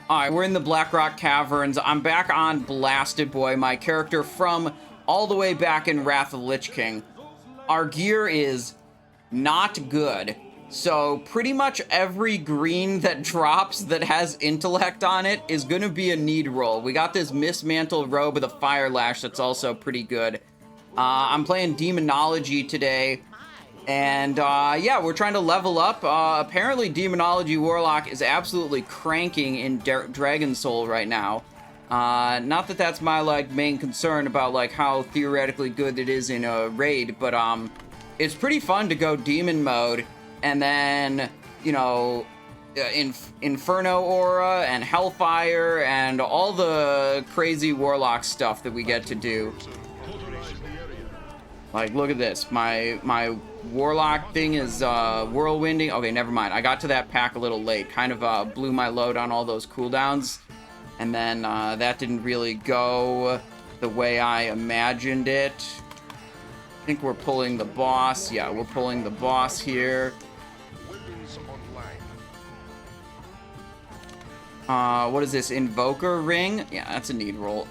Alright, we're in the Blackrock Caverns. I'm back on Blasted Boy, my character from all the way back in Wrath of the Lich King. Our gear is not good. So pretty much every green that drops that has intellect on it is going to be a need roll. We got this Mistmantle robe with a fire lash that's also pretty good. I'm playing Demonology today. And, yeah, we're trying to level up. Apparently, Demonology Warlock is absolutely cranking in Dragon Soul right now. Not that that's my, like, main concern about, like, how theoretically good it is in a raid, but, it's pretty fun to go demon mode, and then, you know, Inferno Aura and Hellfire and all the crazy Warlock stuff that we get to do. Like, look at this. My Warlock thing is whirlwinding. Okay, never mind. I got to that pack a little late. Kind of blew my load on all those cooldowns. And then that didn't really go the way I imagined it. I think we're pulling the boss. Yeah, we're pulling the boss here. What is this? Invoker Ring? Yeah, that's a need roll.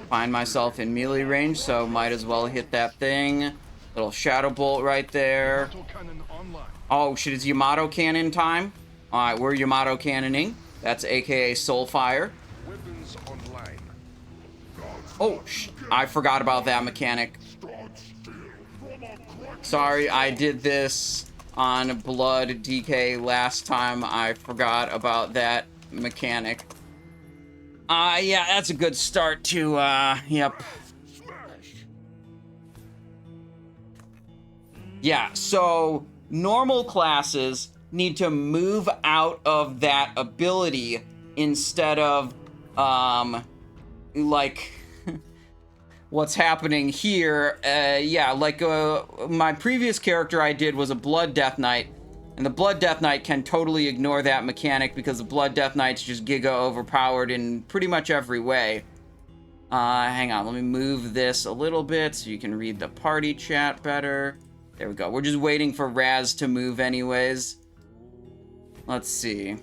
Find myself in melee range, so might as well hit that thing. Little Shadow Bolt right there. Oh shit, it's Yamato Cannon time. Alright, we're Yamato Cannoning. That's aka Soulfire. Oh, I forgot about that mechanic. Sorry, I did this on Blood DK last time. I forgot about that mechanic. Yeah, that's a good start to, yep. Yeah, so normal classes need to move out of that ability instead of, like, what's happening here. Yeah, like, my previous character I did was a Blood Death Knight. And the Blood Death Knight can totally ignore that mechanic because the Blood Death Knight's just giga overpowered in pretty much every way. Hang on, let me move this a little bit so you can read the party chat better. There we go. We're just waiting for Raz to move anyways. Let's see.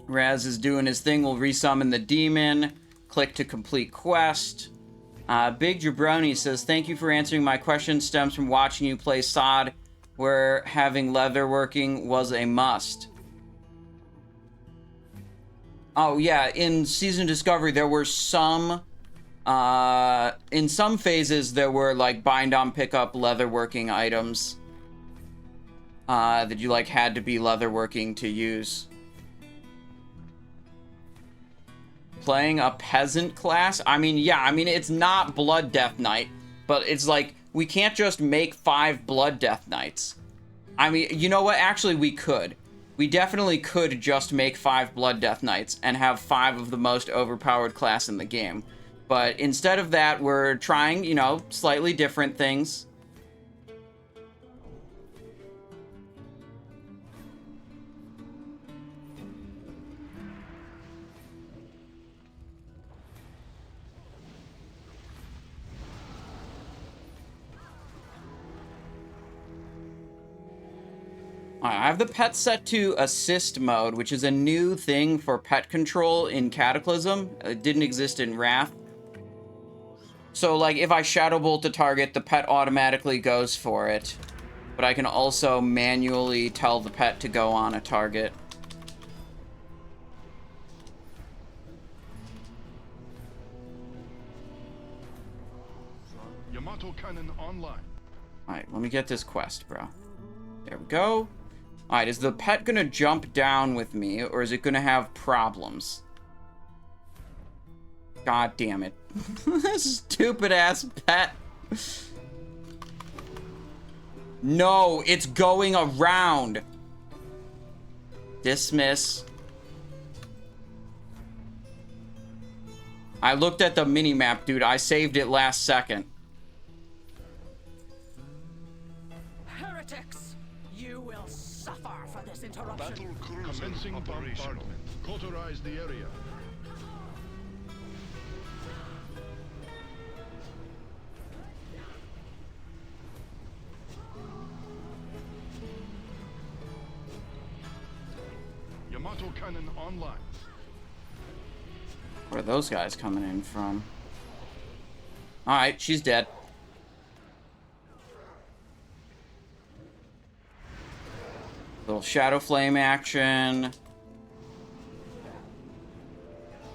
Raz is doing his thing. We'll resummon the demon. Click to complete quest. Big Jabroni says, thank you for answering my question. Stems from watching you play Sod, where having leatherworking was a must. Oh, yeah, in Season Discovery, there were some... in some phases, there were, like, bind-on-pickup leatherworking items that you, like, had to be leatherworking to use. Playing a peasant class? I mean, yeah, I mean, it's not Blood Death Knight, but it's like... We can't just make 5 Blood Death Knights. I mean, you know what? Actually, we could. We definitely could just make 5 Blood Death Knights and have 5 of the most overpowered class in the game. But instead of that, we're trying, you know, slightly different things. I have the pet set to assist mode, which is a new thing for pet control in Cataclysm. It didn't exist in Wrath. So, like, if I Shadow Bolt a target, the pet automatically goes for it. But I can also manually tell the pet to go on a target. Yamato Cannon online. Alright, let me get this quest, bro. There we go. Alright, is the pet gonna jump down with me, or is it gonna have problems? God damn it. Stupid-ass pet. No, it's going around. Dismiss. I looked at the mini-map, dude. I saved it last second. Heretics! You will suffer for this interruption. Battle cruiser commencing bombardment. Cauterize the area. Yamato cannon online. Where are those guys coming in from? Alright, she's dead. Little Shadow Flame action.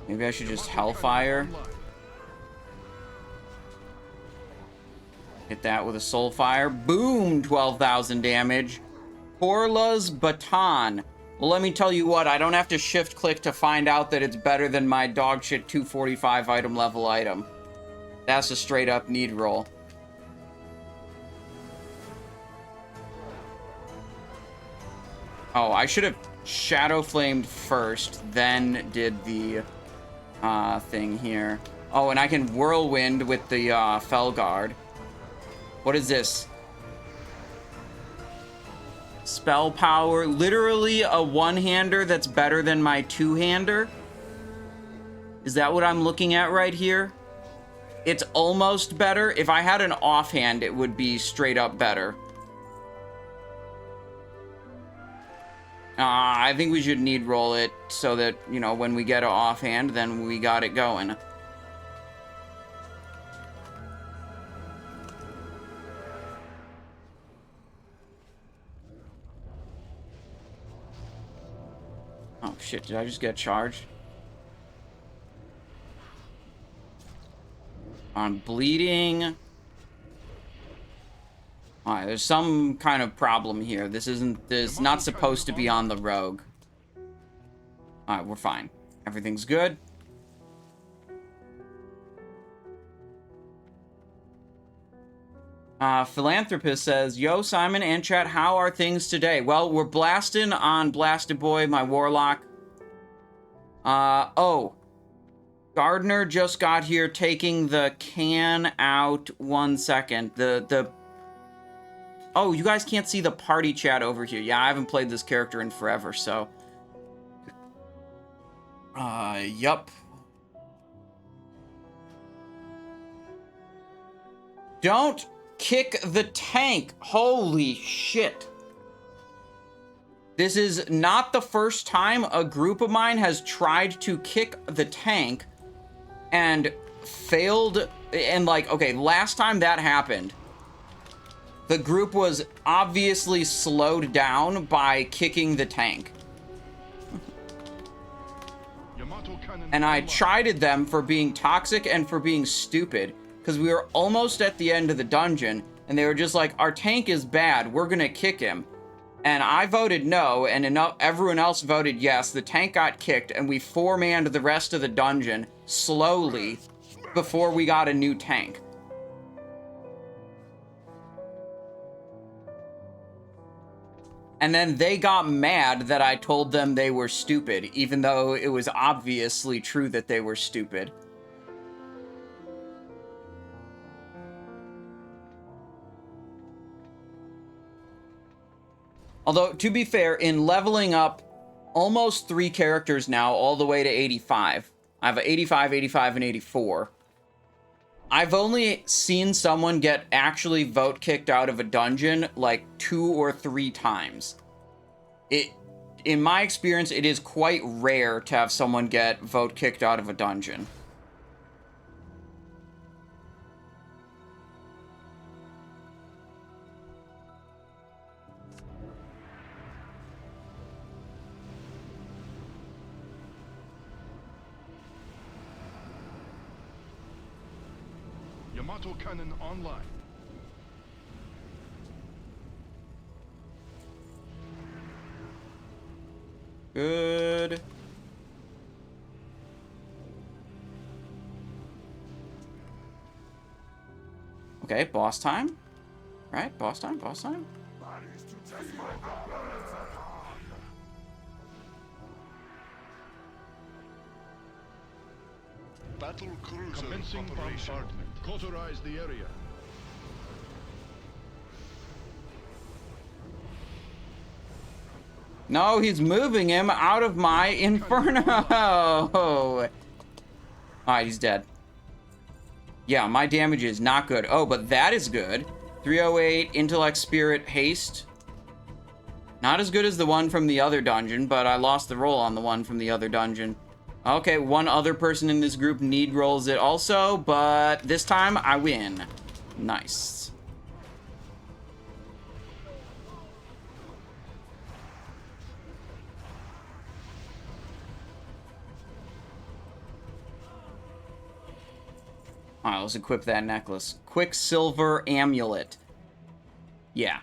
Maybe I should just Hellfire. Hit that with a Soulfire. Boom! 12,000 damage. Corla's Baton. Well, let me tell you what, I don't have to shift-click to find out that it's better than my dogshit 245 item level item. That's a straight-up need roll. Oh, I should have Shadow Flamed first, then did the thing here. Oh, and I can Whirlwind with the Felguard. What is this? Spell power. Literally a one-hander that's better than my two-hander? Is that what I'm looking at right here? It's almost better. If I had an offhand, it would be straight up better. I think we should need roll it so that, you know, when we get an offhand, then we got it going. Oh shit, did I just get charged? I'm bleeding. Alright, there's some kind of problem here. This is not supposed to be on the rogue. Alright, we're fine. Everything's good. Philanthropist says, yo, Simon and chat, how are things today? Well, we're blasting on Blasted Boy, my warlock. Oh. Gardner just got here taking the can out 1 second. Oh, you guys can't see the party chat over here. Yeah, I haven't played this character in forever, so. Yup. Don't kick the tank. Holy shit. This is not the first time a group of mine has tried to kick the tank and failed. And like, okay, last time that happened, the group was obviously slowed down by kicking the tank. And I chided them for being toxic and for being stupid, because we were almost at the end of the dungeon, and they were just like, our tank is bad, we're gonna kick him. And I voted no, and everyone else voted yes. The tank got kicked, and we four-manned the rest of the dungeon slowly before we got a new tank. And then they got mad that I told them they were stupid, even though it was obviously true that they were stupid. Although, to be fair, in leveling up almost 3 characters now, all the way to 85, I have 85, 85, and 84. I've only seen someone get actually vote kicked out of a dungeon like 2 or 3 times. In my experience, it is quite rare to have someone get vote kicked out of a dungeon. Yamato cannon online. Good. Okay, boss time. Right, boss time, boss time. Battle cruiser commencing bombardment. Cauterize the area. No, he's moving him out of my inferno. Alright, he's dead. Yeah, my damage is not good. Oh, but that is good. 308, intellect, spirit, haste. Not as good as the one from the other dungeon, but I lost the roll on the one from the other dungeon. Okay, one other person in this group need rolls it also, but this time I win. Nice. Alright, let's equip that necklace. Quicksilver amulet. Yeah,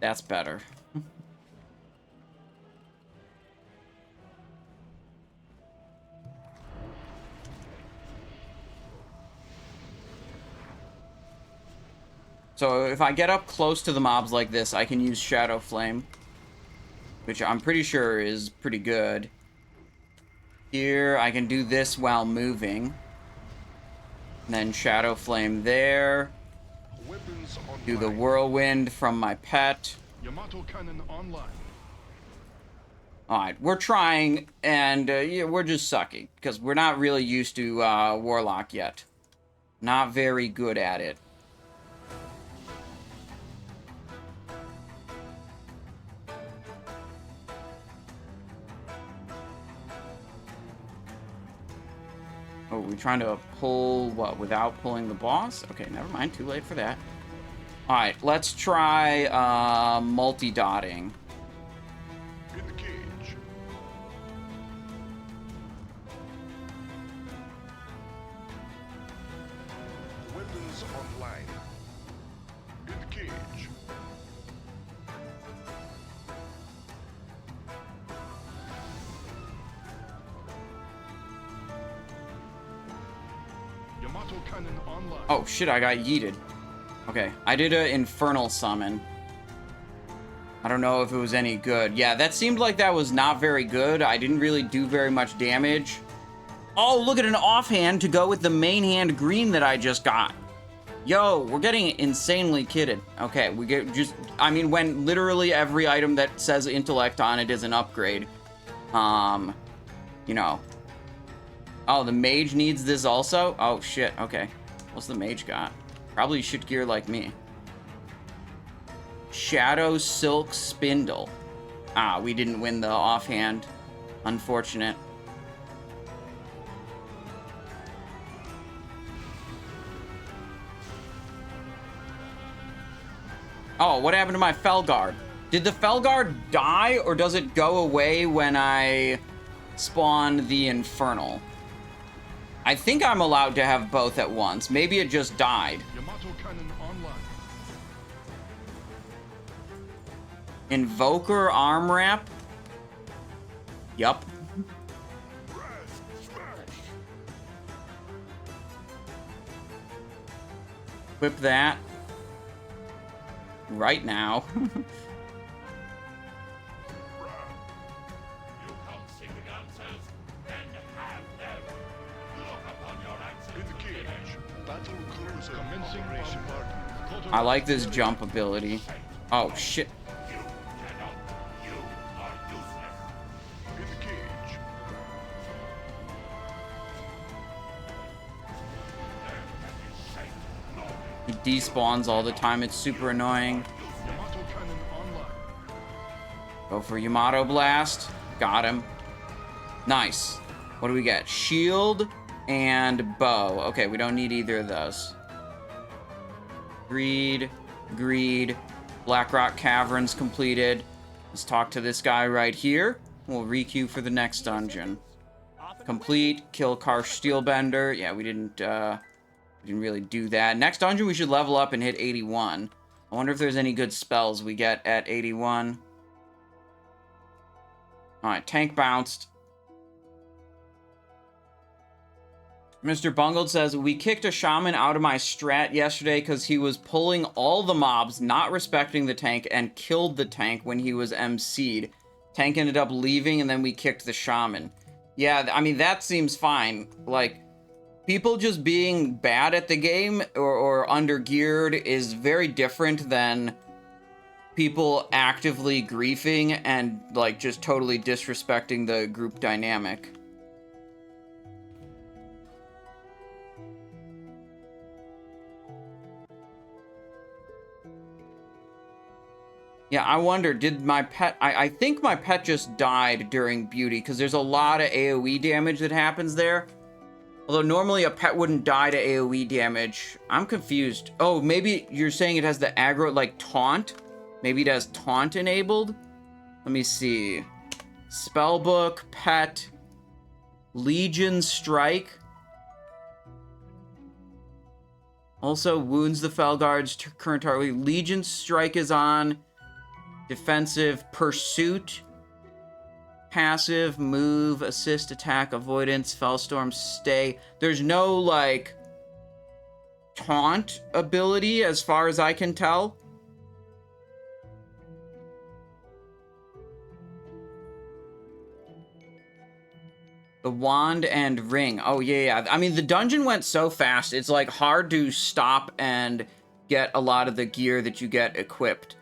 that's better. So if I get up close to the mobs like this, I can use Shadow Flame, which I'm pretty sure is pretty good. Here, I can do this while moving. And then Shadow Flame there. Do the Whirlwind from my pet. Yamato cannon online. Alright, we're trying, and yeah, we're just sucky, because we're not really used to Warlock yet. Not very good at it. Oh, we're trying to pull, what, without pulling the boss? Okay, never mind, too late for that. Alright, let's try multi-dotting. In the cage. Weapons online. In the cage. Yamato cannon online. Oh, shit, I got yeeted. Okay, I did an Infernal Summon. I don't know if it was any good. Yeah, that seemed like that was not very good. I didn't really do very much damage. Oh, look at an offhand to go with the main hand green that I just got. Yo, we're getting insanely kitted. Okay, we get just... I mean, when literally every item that says intellect on it is an upgrade. You know. Oh, the mage needs this also? Oh, shit, okay. What's the mage got? Probably shit gear like me. Shadow Silk Spindle. Ah, we didn't win the offhand. Unfortunate. Oh, what happened to my Felguard? Did the Felguard die, or does it go away when I spawn the Infernal? I think I'm allowed to have both at once. Maybe it just died. Yamato cannon online. Invoker arm wrap? Yup. Equip that. Right now. I like this jump ability. Oh, shit. He despawns all the time. It's super annoying. Go for Yamato Blast. Got him. Nice. What do we get? Shield and bow. Okay, we don't need either of those. Greed. Blackrock Caverns completed. Let's talk to this guy right here. We'll requeue for the next dungeon. Complete. Kill Karsh Steelbender. Yeah, we didn't really do that. Next dungeon, we should level up and hit 81. I wonder if there's any good spells we get at 81. Alright, tank bounced. Mr. Bungled says, we kicked a shaman out of my strat yesterday because he was pulling all the mobs, not respecting the tank, and killed the tank when he was MC'd. Tank ended up leaving, and then we kicked the shaman. Yeah, I mean, that seems fine. Like, people just being bad at the game or under-geared is very different than people actively griefing and, like, just totally disrespecting the group dynamic. Yeah, I wonder, did my pet... I think my pet just died during Beauty, because there's a lot of AoE damage that happens there. Although normally a pet wouldn't die to AoE damage. I'm confused. Oh, maybe you're saying it has the aggro, like, taunt? Maybe it has taunt enabled? Let me see. Spellbook, pet, Legion Strike. Also wounds the Felguard's current target. Legion Strike is on. Defensive, Pursuit. Passive, move, assist, attack, avoidance, Fellstorm, stay. There's no, like, taunt ability as far as I can tell. The wand and ring. Oh, yeah. I mean, the dungeon went so fast, it's, like, hard to stop and get a lot of the gear that you get equipped.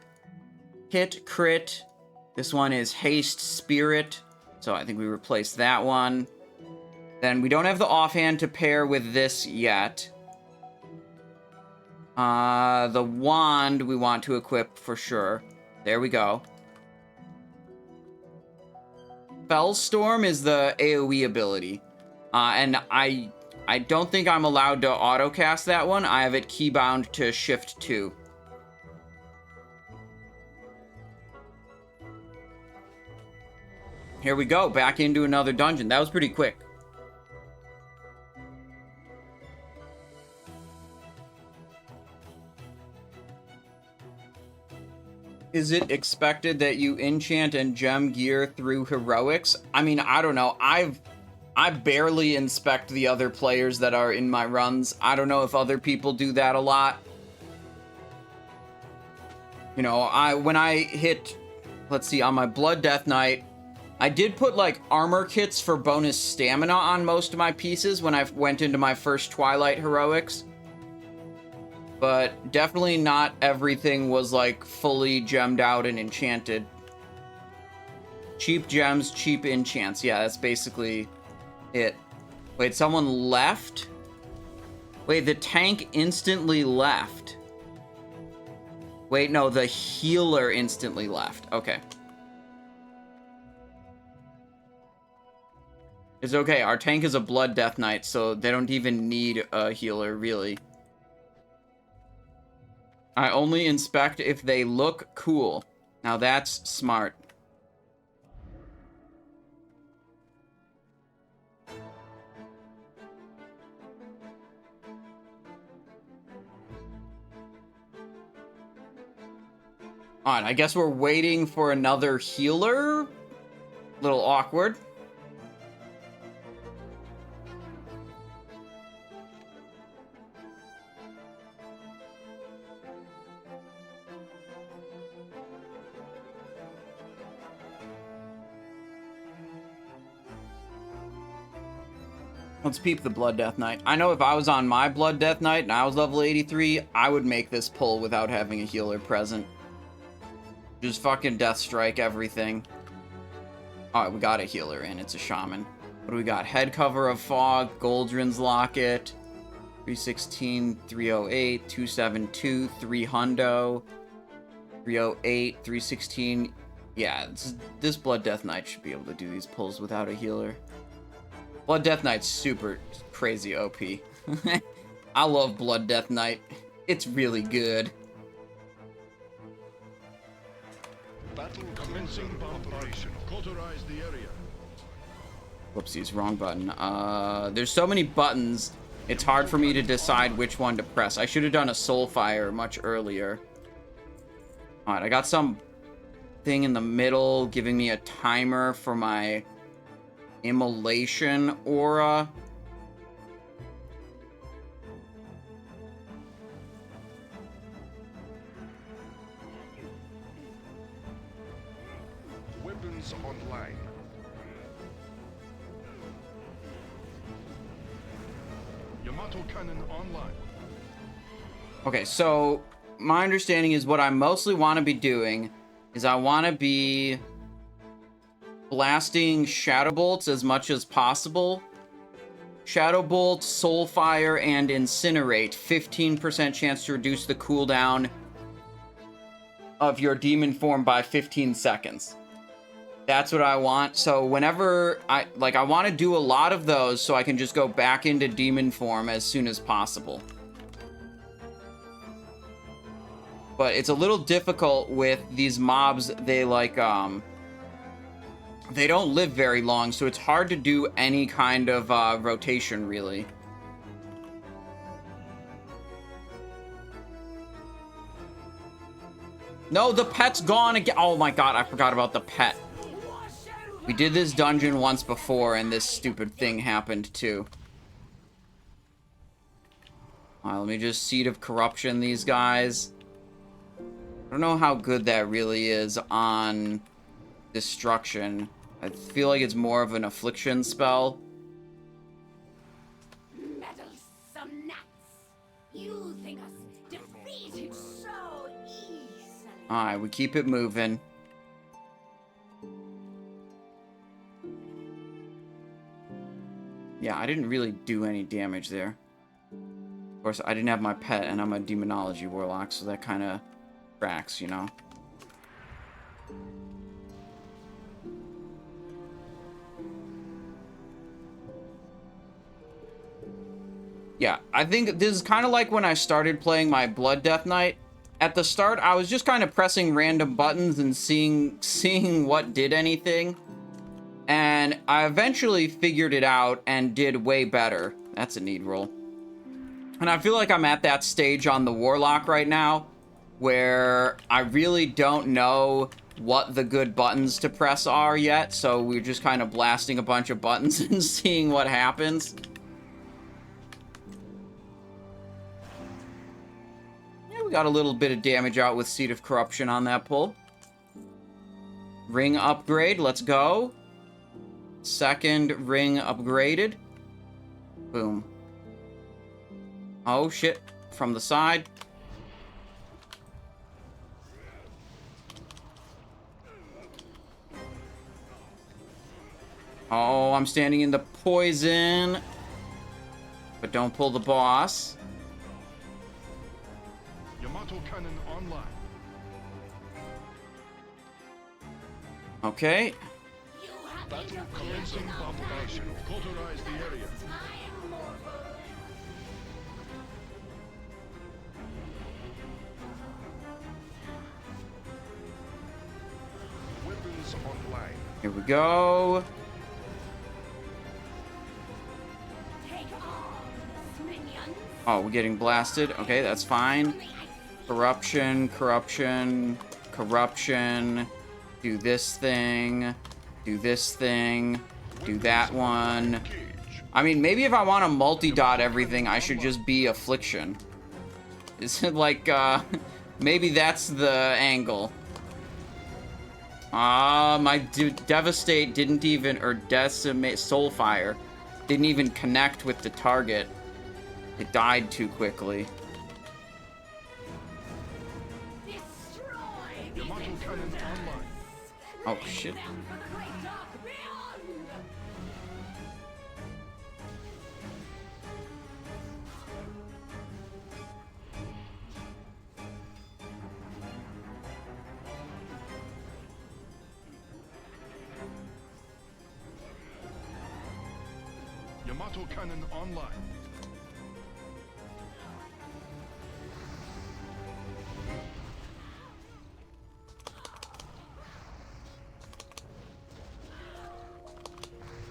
Hit, crit. This one is haste, spirit. So I think we replaced that one. Then we don't have the offhand to pair with this yet. The wand we want to equip for sure. There we go. Fellstorm is the AoE ability. And I don't think I'm allowed to autocast that one. I have it keybound to Shift 2. Here we go, back into another dungeon. That was pretty quick. Is it expected that you enchant and gem gear through heroics? I mean, I don't know. I barely inspect the other players that are in my runs. I don't know if other people do that a lot. You know, when I hit, let's see, on my Blood Death Knight, I did put, like, armor kits for bonus stamina on most of my pieces when I went into my first Twilight heroics. But definitely not everything was, like, fully gemmed out and enchanted. Cheap gems, cheap enchants. Yeah, that's basically it. Wait, someone left? Wait, the tank instantly left. Wait, no, the healer instantly left. Okay. It's okay, our tank is a Blood Death Knight, so they don't even need a healer, really. I only inspect if they look cool. Now that's smart. Alright, I guess we're waiting for another healer. Little awkward. Let's peep the Blood Death Knight. I know if I was on my Blood Death Knight and I was level 83, I would make this pull without having a healer present. Just fucking Death Strike everything. Alright, we got a healer in. It's a shaman. What do we got? Head Cover of Fog, Goldrin's Locket, 316, 308, 272, 300, 308, 316. Yeah, this Blood Death Knight should be able to do these pulls without a healer. Blood Death Knight's super crazy OP. I love Blood Death Knight. It's really good. Battle commencing operation. Cauterize the area. Whoopsies, wrong button. There's so many buttons, it's hard for me to decide which one to press. I should have done a Soulfire much earlier. Alright, I got some thing in the middle giving me a timer for my Immolation aura. Weapons online. Yamato cannon online. Okay, so my understanding is what I mostly want to be doing is I want to be blasting Shadow Bolts as much as possible. Shadow Bolt, Soulfire, and Incinerate. 15% chance to reduce the cooldown of your demon form by 15 seconds. That's what I want. So whenever I want to do a lot of those so I can just go back into demon form as soon as possible. But it's a little difficult with these mobs. They they don't live very long, so it's hard to do any kind of rotation, really. No, the pet's gone again. Oh my god, I forgot about the pet. We did this dungeon once before, and this stupid thing happened too. Alright, let me just Seed of Corruption these guys. I don't know how good that really is on destruction. I feel like it's more of an affliction spell. Meddlesome nuts! You think us defeated so easily? Alright, we keep it moving. Yeah, I didn't really do any damage there. Of course, I didn't have my pet, and I'm a Demonology Warlock, so that kind of tracks, you know? Yeah, I think this is kind of like when I started playing my Blood Death Knight. At the start, I was just kind of pressing random buttons and seeing what did anything. And I eventually figured it out and did way better. That's a neat roll. And I feel like I'm at that stage on the Warlock right now, where I really don't know what the good buttons to press are yet, so we're just kind of blasting a bunch of buttons and seeing what happens. Yeah, we got a little bit of damage out with Seed of Corruption on that pull. Ring upgrade, let's go. Second ring upgraded. Boom. Oh shit, from the side. Oh, I'm standing in the poison. But don't pull the boss. Yamato cannon online. Okay. Battle commencing bombardment. Cauterize the area. Weapons online. Here we go. Oh, we're getting blasted. Okay, that's fine. Corruption, corruption, corruption. Do this thing. Do this thing. Do that one. I mean, maybe if I want to multi-dot everything, I should just be Affliction. Is it like, maybe that's the angle. My Devastate didn't even, or Decimate, Soulfire, didn't even connect with the target. It died too quickly. Oh, shit. Yamato cannon online.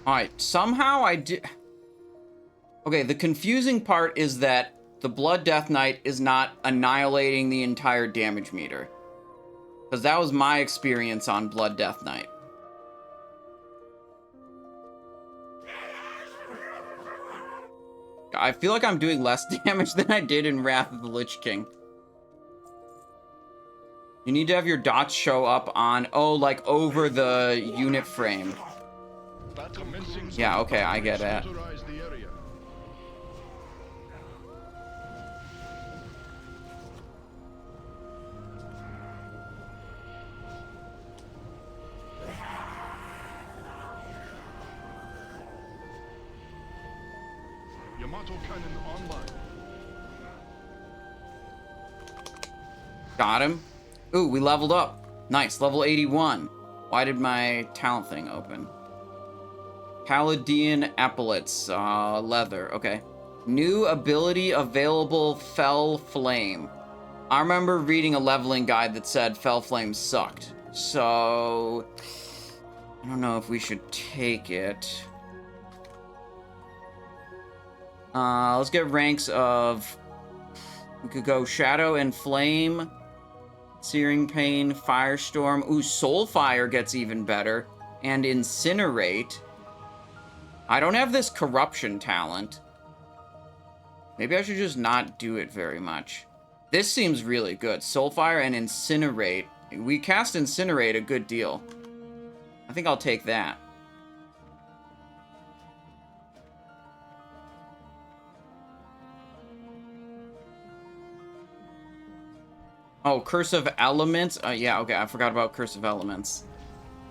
Alright, somehow I did... Okay, the confusing part is that the Blood Death Knight is not annihilating the entire damage meter. Because that was my experience on Blood Death Knight. I feel like I'm doing less damage than I did in Wrath of the Lich King. You need to have your dots show up on... Oh, like over the unit frame. Yeah, okay, I get it. Yamato cannon online. Got him. Ooh, we leveled up. Nice, level 81. Why did my talent thing open? Paladin epaulets, leather, okay. New ability available, Fell Flame. I remember reading a leveling guide that said Fell Flame sucked. So, I don't know if we should take it. Let's get ranks of... We could go Shadow and Flame, Searing Pain, Firestorm. Ooh, Soulfire gets even better. And Incinerate. I don't have this Corruption talent. Maybe I should just not do it very much. This seems really good. Soulfire and Incinerate. We cast Incinerate a good deal. I think I'll take that. Oh, Curse of Elements? Yeah, okay, I forgot about Curse of Elements.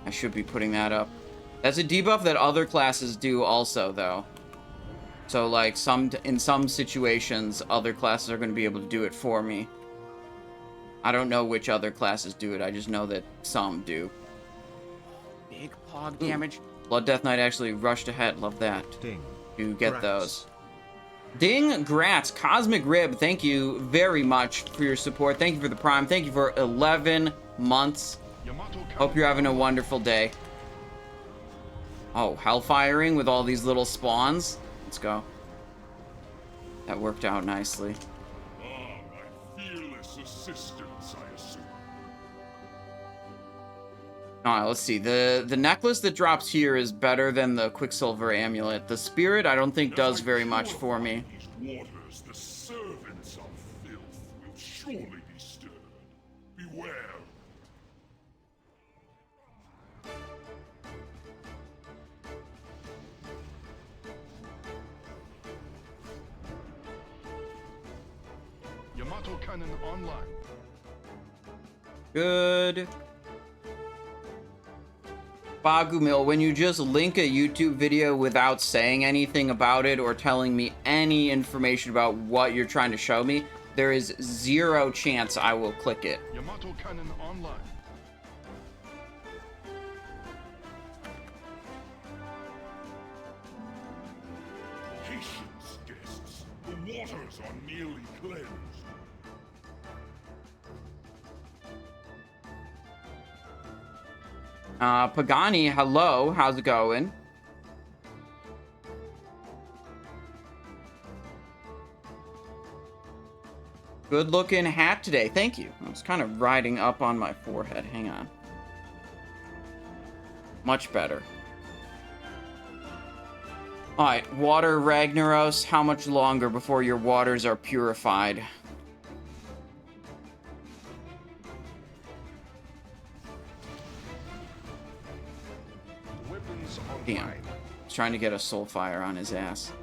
I should be putting that up. That's a debuff that other classes do also, though. So, like, in some situations, other classes are going to be able to do it for me. I don't know which other classes do it, I just know that some do. Big pog damage. Blood Death Knight actually rushed ahead, love that. Ding. To get Grats. those. Ding Grats, Cosmic Rib, thank you very much for your support. Thank you for the Prime. Thank you for 11 months. Hope you're having a wonderful day. Oh, Hellfiring with all these little spawns. Let's go. That worked out nicely. My fearless assistance, I assume. Alright, let's see. The necklace that drops here is better than the Quicksilver Amulet. The Spirit, I don't think does very much for me. These waters, the servants of filth will surely be stirred. Beware. Yamato Cannon online. Good. Bagumil, when you just link a YouTube video without saying anything about it or telling me any information about what you're trying to show me, there is zero chance I will click it. Yamato Cannon online. Patience, guests. The waters are nearly cleansed. Pagani, hello, how's it going? Good looking hat today, thank you. It's kind of riding up on my forehead, hang on. Much better. Alright, water Ragnaros, how much longer before your waters are purified? Damn. He's trying to get a Soulfire on his ass.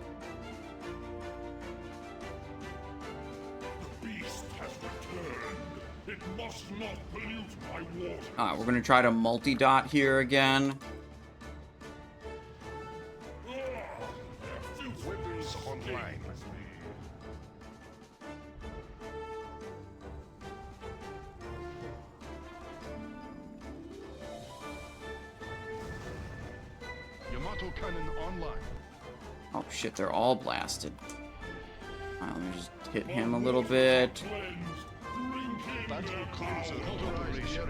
The beast has returned. It must not pollute my water. Alright, we're gonna try to multi-dot here again. Weapons online. Yamato Cannon online. Oh shit, they're all blasted. Alright, let me just hit him a little bit. Battle cruiser operation.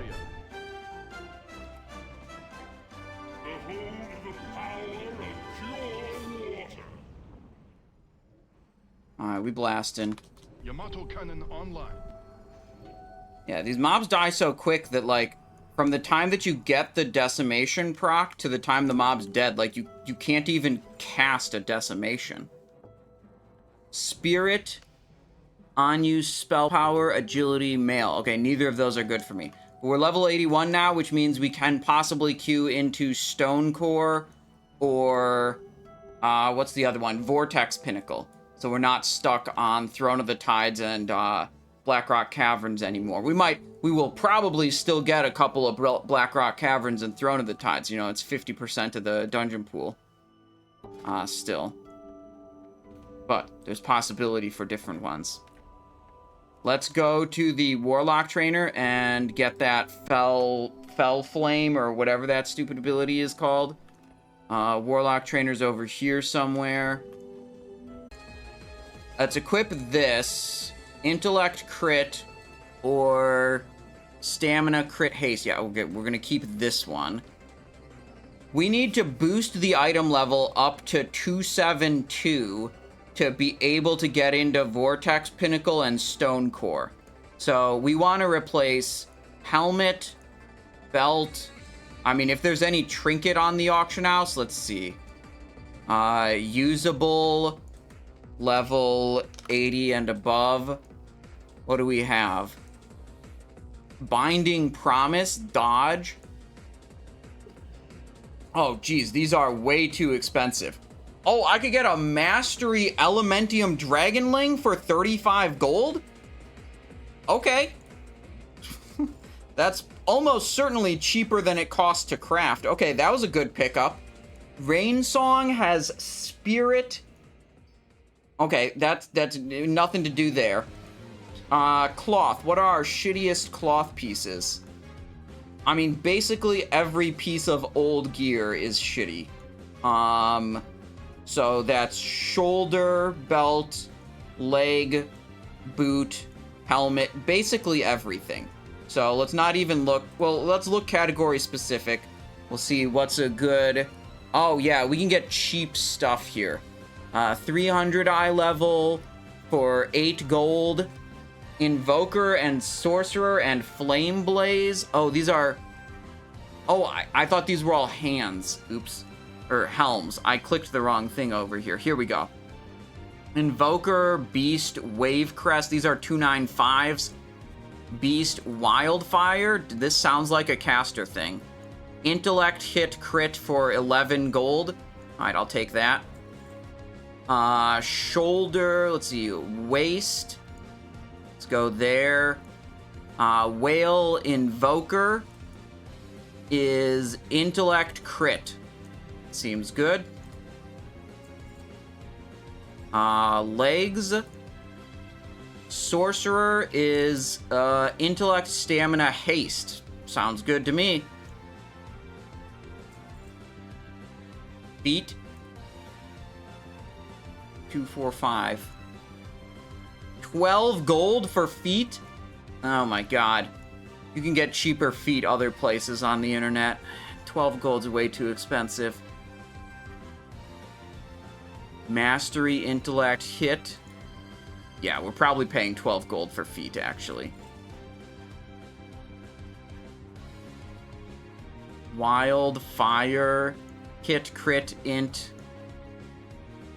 Behold the power of pure water. Alright, we blasting. Yamato Cannon online. Yeah, these mobs die so quick that, like, from the time that you get the decimation proc to the time the mob's dead, like, you can't even cast a decimation. Spirit, on use, spell power, agility, mail. Okay, neither of those are good for me. But we're level 81 now, which means we can possibly queue into Stonecore or, what's the other one? Vortex Pinnacle. So we're not stuck on Throne of the Tides and, Blackrock Caverns anymore. We will probably still get a couple of Blackrock Caverns and Throne of the Tides. You know, it's 50% of the dungeon pool. Still. But there's possibility for different ones. Let's go to the Warlock Trainer and get that Fell Flame, or whatever that stupid ability is called. Warlock Trainer's over here somewhere. Let's equip this. Intellect crit or stamina crit haste. Yeah, we're gonna keep this one. We need to boost the item level up to 272 to be able to get into Vortex, Pinnacle, and Stonecore. So we want to replace helmet, belt. I mean, if there's any trinket on the auction house, let's see. Usable, level 80 and above. What do we have? Binding Promise, dodge. Oh, geez, these are way too expensive. Oh, I could get a Mastery Elementium Dragonling for 35 gold? Okay. That's almost certainly cheaper than it costs to craft. Okay, that was a good pickup. Rain Song has Spirit. Okay, that's nothing to do there. Cloth. What are our shittiest cloth pieces? I mean, basically every piece of old gear is shitty. So that's shoulder, belt, leg, boot, helmet, basically everything. So let's not even look, well, let's look category specific. We'll see what's a good, oh yeah, we can get cheap stuff here. 300 eye level for 8 gold. Invoker and Sorcerer and Flame Blaze. Oh, these are, oh, I thought these were all hands. Oops. Or helms. I clicked the wrong thing over here. Here we go. Invoker, Beast, Wave Crest. These are 295s. Beast, Wildfire. This sounds like a caster thing. Intellect, hit, crit for 11 gold. Alright, I'll take that. Shoulder, let's see, waist. Let's go there. Whale Invoker is intellect crit. Seems good. Legs. Sorcerer is intellect, stamina, haste. Sounds good to me. Feet. 245. 12 gold for feet? Oh my god. You can get cheaper feet other places on the internet. 12 gold's way too expensive. Mastery, intellect, hit. Yeah, we're probably paying 12 gold for feet, actually. Wild, fire, hit, crit, int.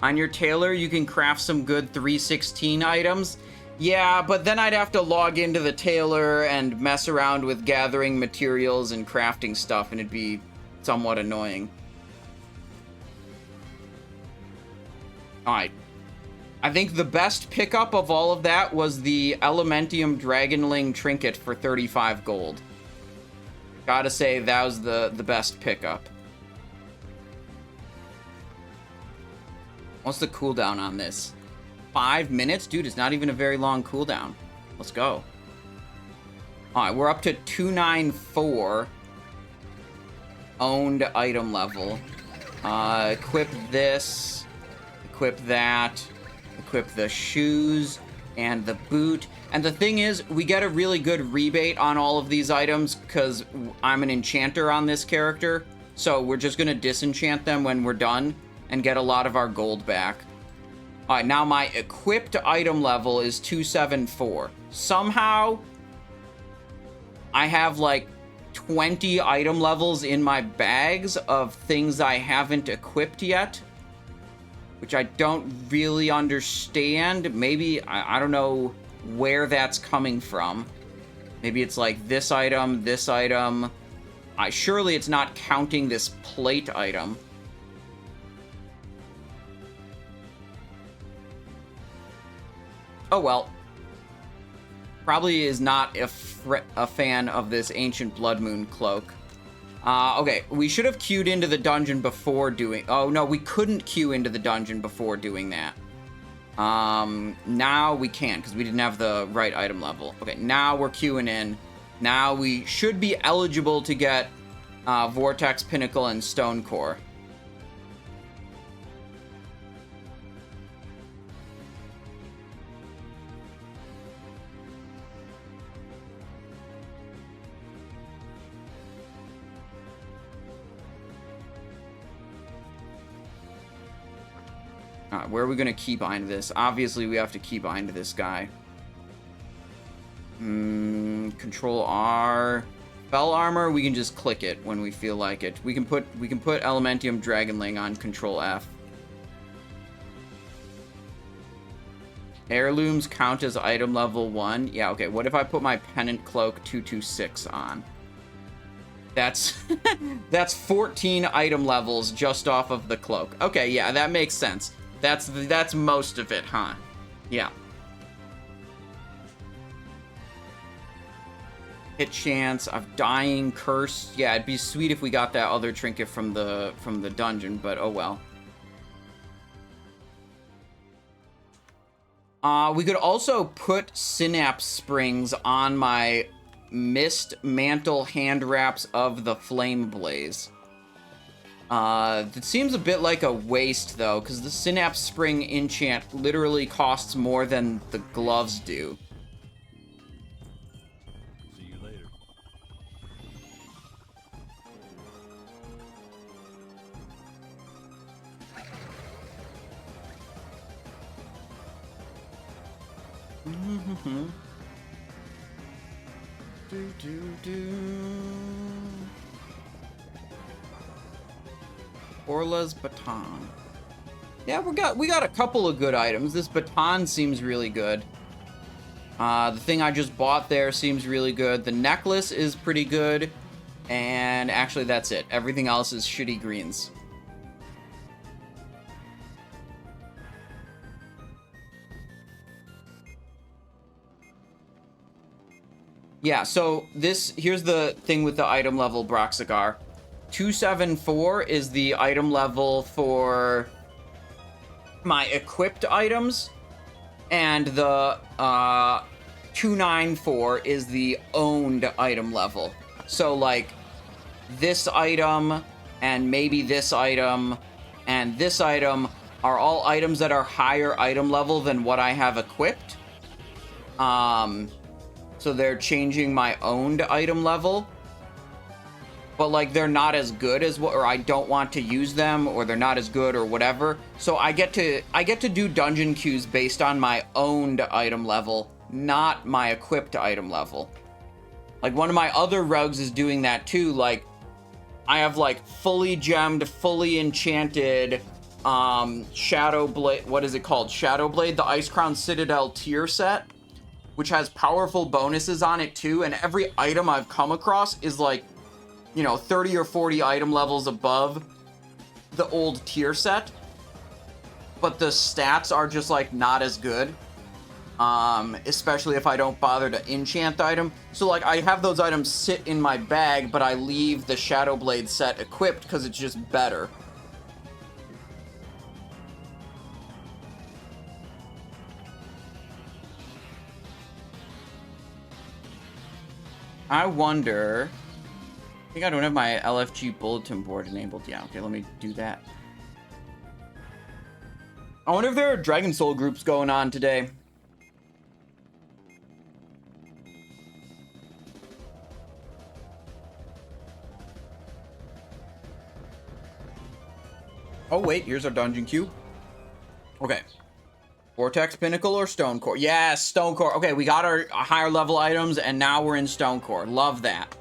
On your tailor, you can craft some good 316 items. Yeah, but then I'd have to log into the tailor and mess around with gathering materials and crafting stuff, and it'd be somewhat annoying. Alright. I think the best pickup of all of that was the Elementium Dragonling Trinket for 35 gold. Gotta say, that was the best pickup. What's the cooldown on this? 5 minutes? Dude, it's not even a very long cooldown. Let's go. Alright, we're up to 294. Owned item level. Equip this. Equip that. Equip the shoes and the boot. And the thing is, we get a really good rebate on all of these items because I'm an enchanter on this character. So we're just going to disenchant them when we're done and get a lot of our gold back. Alright, now my equipped item level is 274. Somehow, I have like 20 item levels in my bags of things I haven't equipped yet, which I don't really understand. Maybe, I don't know where that's coming from. Maybe it's like this item, this item. Surely it's not counting this plate item. Oh well. Probably is not a fan of this Ancient Blood Moon cloak. Okay, we should have queued into the dungeon before doing... Oh, no, we couldn't queue into the dungeon before doing that. Now we can, because we didn't have the right item level. Okay, now we're queuing in. Now we should be eligible to get Vortex, Pinnacle, and Stonecore. Where are we going to keybind this? Obviously, we have to keybind this guy. Control R. Spell armor, we can just click it when we feel like it. We can put Elementium Dragonling on Control F. Heirlooms count as item level 1. Yeah, okay. What if I put my Pennant Cloak 226 on? That's that's 14 item levels just off of the cloak. Okay, yeah, that makes sense. That's most of it, huh? Yeah. Hit chance of dying, curse. Yeah, it'd be sweet if we got that other trinket from the dungeon, but oh well. We could also put Synapse Springs on my Mist Mantle Hand Wraps of the Flame Blaze. It seems a bit like a waste, though, because the Synapse Spring enchant literally costs more than the gloves do. See you later. Corla's baton. Yeah, we got a couple of good items. This baton seems really good. The thing I just bought there seems really good. The necklace is pretty good. And actually, that's it. Everything else is shitty greens. Yeah, so here's the thing with the item level Broxigar. 274 is the item level for my equipped items, and the 294 is the owned item level. So, like, this item, and maybe this item, and this item are all items that are higher item level than what I have equipped. So they're changing my owned item level. But, like, they're not as good as what, or I don't want to use them, or they're not as good, or whatever. So I get to do dungeon queues based on my owned item level, not my equipped item level. Like, one of my other rogues is doing that too. Like, I have, like, fully gemmed, fully enchanted, Shadowblade, what is it called? Shadowblade, the Icecrown Citadel tier set, which has powerful bonuses on it too, and every item I've come across is, like, you know, 30 or 40 item levels above the old tier set. But the stats are just, like, not as good. Especially if I don't bother to enchant the item. So, like, I have those items sit in my bag, but I leave the Shadowblade set equipped because it's just better. I wonder... I think I don't have my LFG bulletin board enabled. Yeah, okay, let me do that. I wonder if there are Dragon Soul groups going on today. Oh, wait, here's our dungeon queue. Okay. Vortex, Pinnacle, or Stonecore? Yes, Stonecore. Okay, we got our higher level items, and now we're in Stonecore. Love that.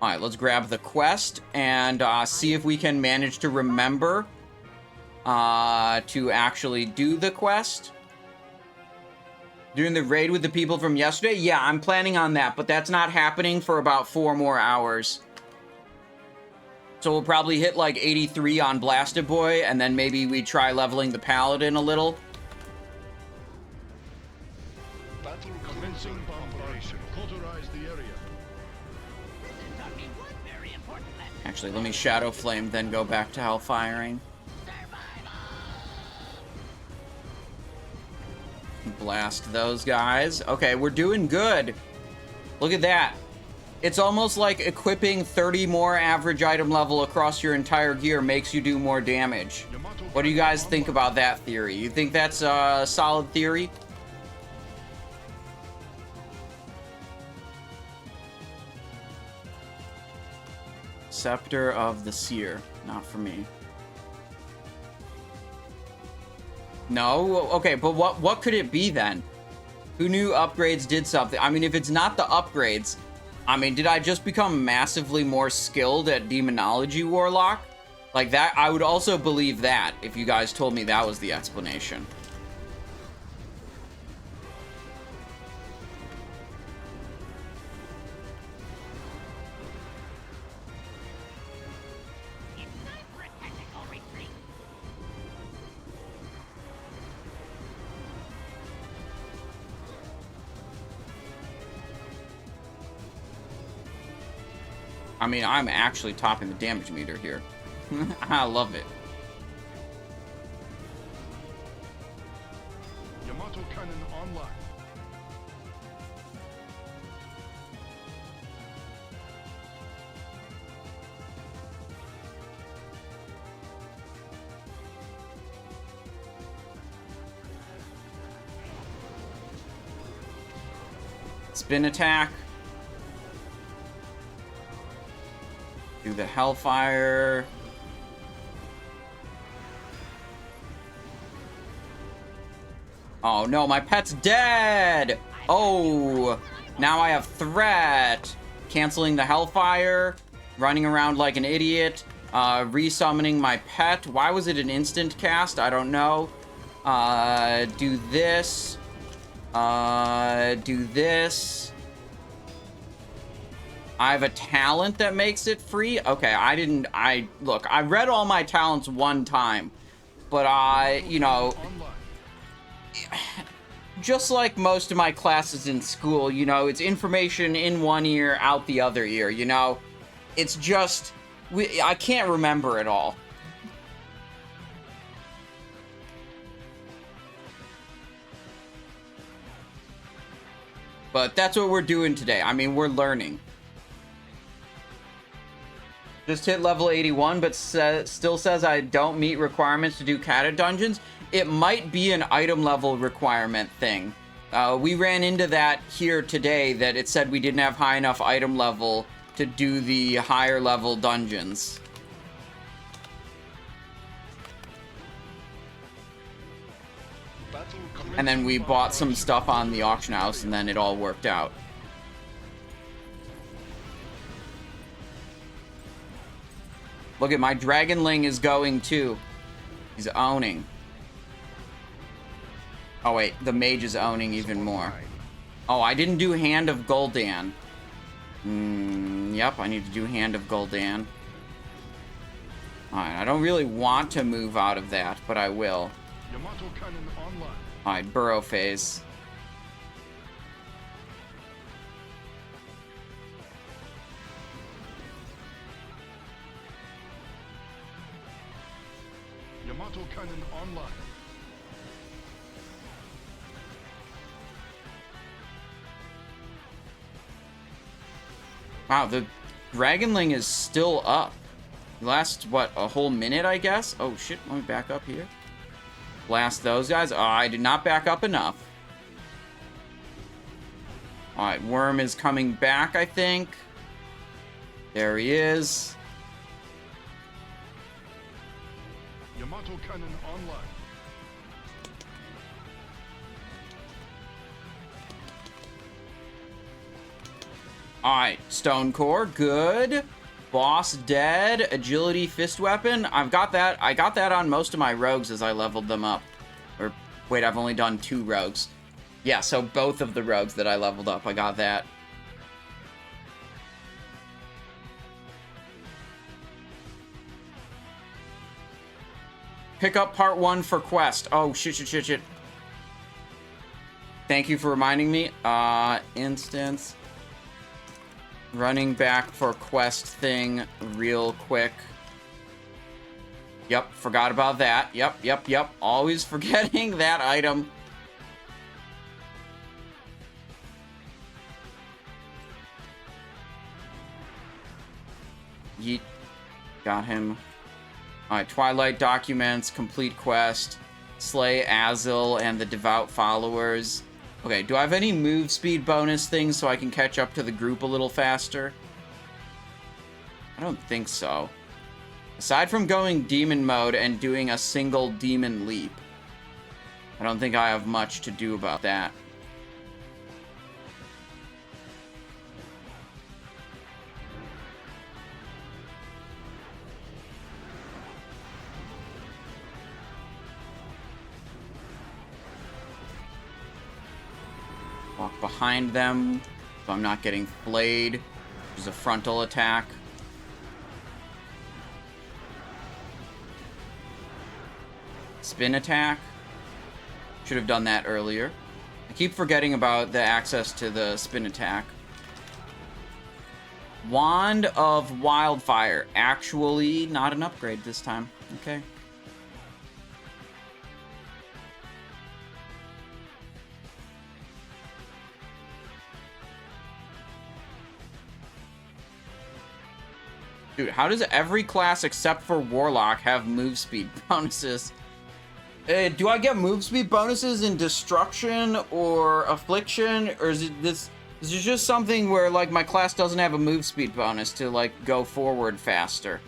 Alright, let's grab the quest and see if we can manage to remember to actually do the quest. Doing the raid with the people from yesterday? Yeah, I'm planning on that, but that's not happening for about 4 more hours. So we'll probably hit like 83 on Blasted Boy, and then maybe we try leveling the Paladin a little. Battle commencing operation. Cauterize the area. Actually, let me Shadow Flame, then go back to Hellfiring. Blast those guys. Okay, we're doing good. Look at that. It's almost like equipping 30 more average item level across your entire gear makes you do more damage. What do you guys think about that theory? You think that's a solid theory? Scepter of the Seer. Not for me. No? Okay, but what could it be then? Who knew upgrades did something? I mean, if it's not the upgrades, I mean, did I just become massively more skilled at Demonology Warlock? Like that, I would also believe that if you guys told me that was the explanation. I mean, I'm actually topping the damage meter here. I love it. Yamato cannon online. Spin attack. Do the Hellfire. Oh no, my pet's dead! Oh, now I have threat. Canceling the Hellfire. Running around like an idiot. Resummoning my pet. Why was it an instant cast? I don't know. Do this. Do this. I have a talent that makes it free. Okay, look, I read all my talents one time, but you know, just like most of my classes in school, you know, it's information in one ear, out the other ear, you know? It's just, I can't remember it all. But that's what we're doing today. I mean, we're learning. Just hit level 81, but still says I don't meet requirements to do Cata dungeons. It might be an item level requirement thing. We ran into that here today, that it said we didn't have high enough item level to do the higher level dungeons. And then we bought some stuff on the auction house, and then it all worked out. Look at my Dragonling is going too. He's owning. Oh wait, the mage is owning even more. Oh, I didn't do Hand of Gul'dan. Yep, I need to do Hand of Gul'dan. Alright, I don't really want to move out of that, but I will. Alright, Burrow Phase. Yamato cannon online. Wow, the Dragonling is still up. Lasts, what, a whole minute, I guess? Oh, shit, let me back up here. Blast those guys. Oh, I did not back up enough. Alright, Worm is coming back, I think. There he is. Yamato cannon online. Alright, Stonecore, good. Boss dead. Agility fist weapon. I got that on most of my rogues as I leveled them up. Or, wait, I've only done 2 rogues. Yeah, so both of the rogues that I leveled up, I got that. Pick up part 1 for quest. Oh, shit. Thank you for reminding me. Instance. Running back for quest thing real quick. Yep, forgot about that. Yep. Always forgetting that item. Yeet. Got him. Alright, Twilight documents, complete quest, slay Azil and the devout followers. Okay, do I have any move speed bonus things so I can catch up to the group a little faster? I don't think so. Aside from going demon mode and doing a single demon leap, I don't think I have much to do about that. Walk behind them so I'm not getting flayed, which is a frontal attack. Spin attack. Should have done that earlier. I keep forgetting about the access to the spin attack. Wand of Wildfire. Actually, not an upgrade this time. Okay. Dude, how does every class except for Warlock have move speed bonuses? Do I get move speed bonuses in Destruction or Affliction? Or is it this? Is it just something where, like, my class doesn't have a move speed bonus to, like, go forward faster?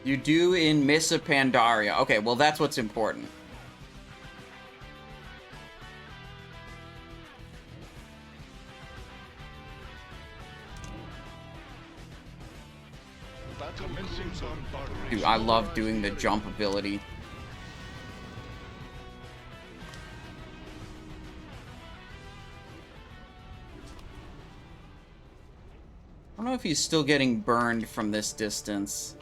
You do in Missa Pandaria. Okay, well, that's what's important. Dude, I love doing the jump ability. I don't know if he's still getting burned from this distance.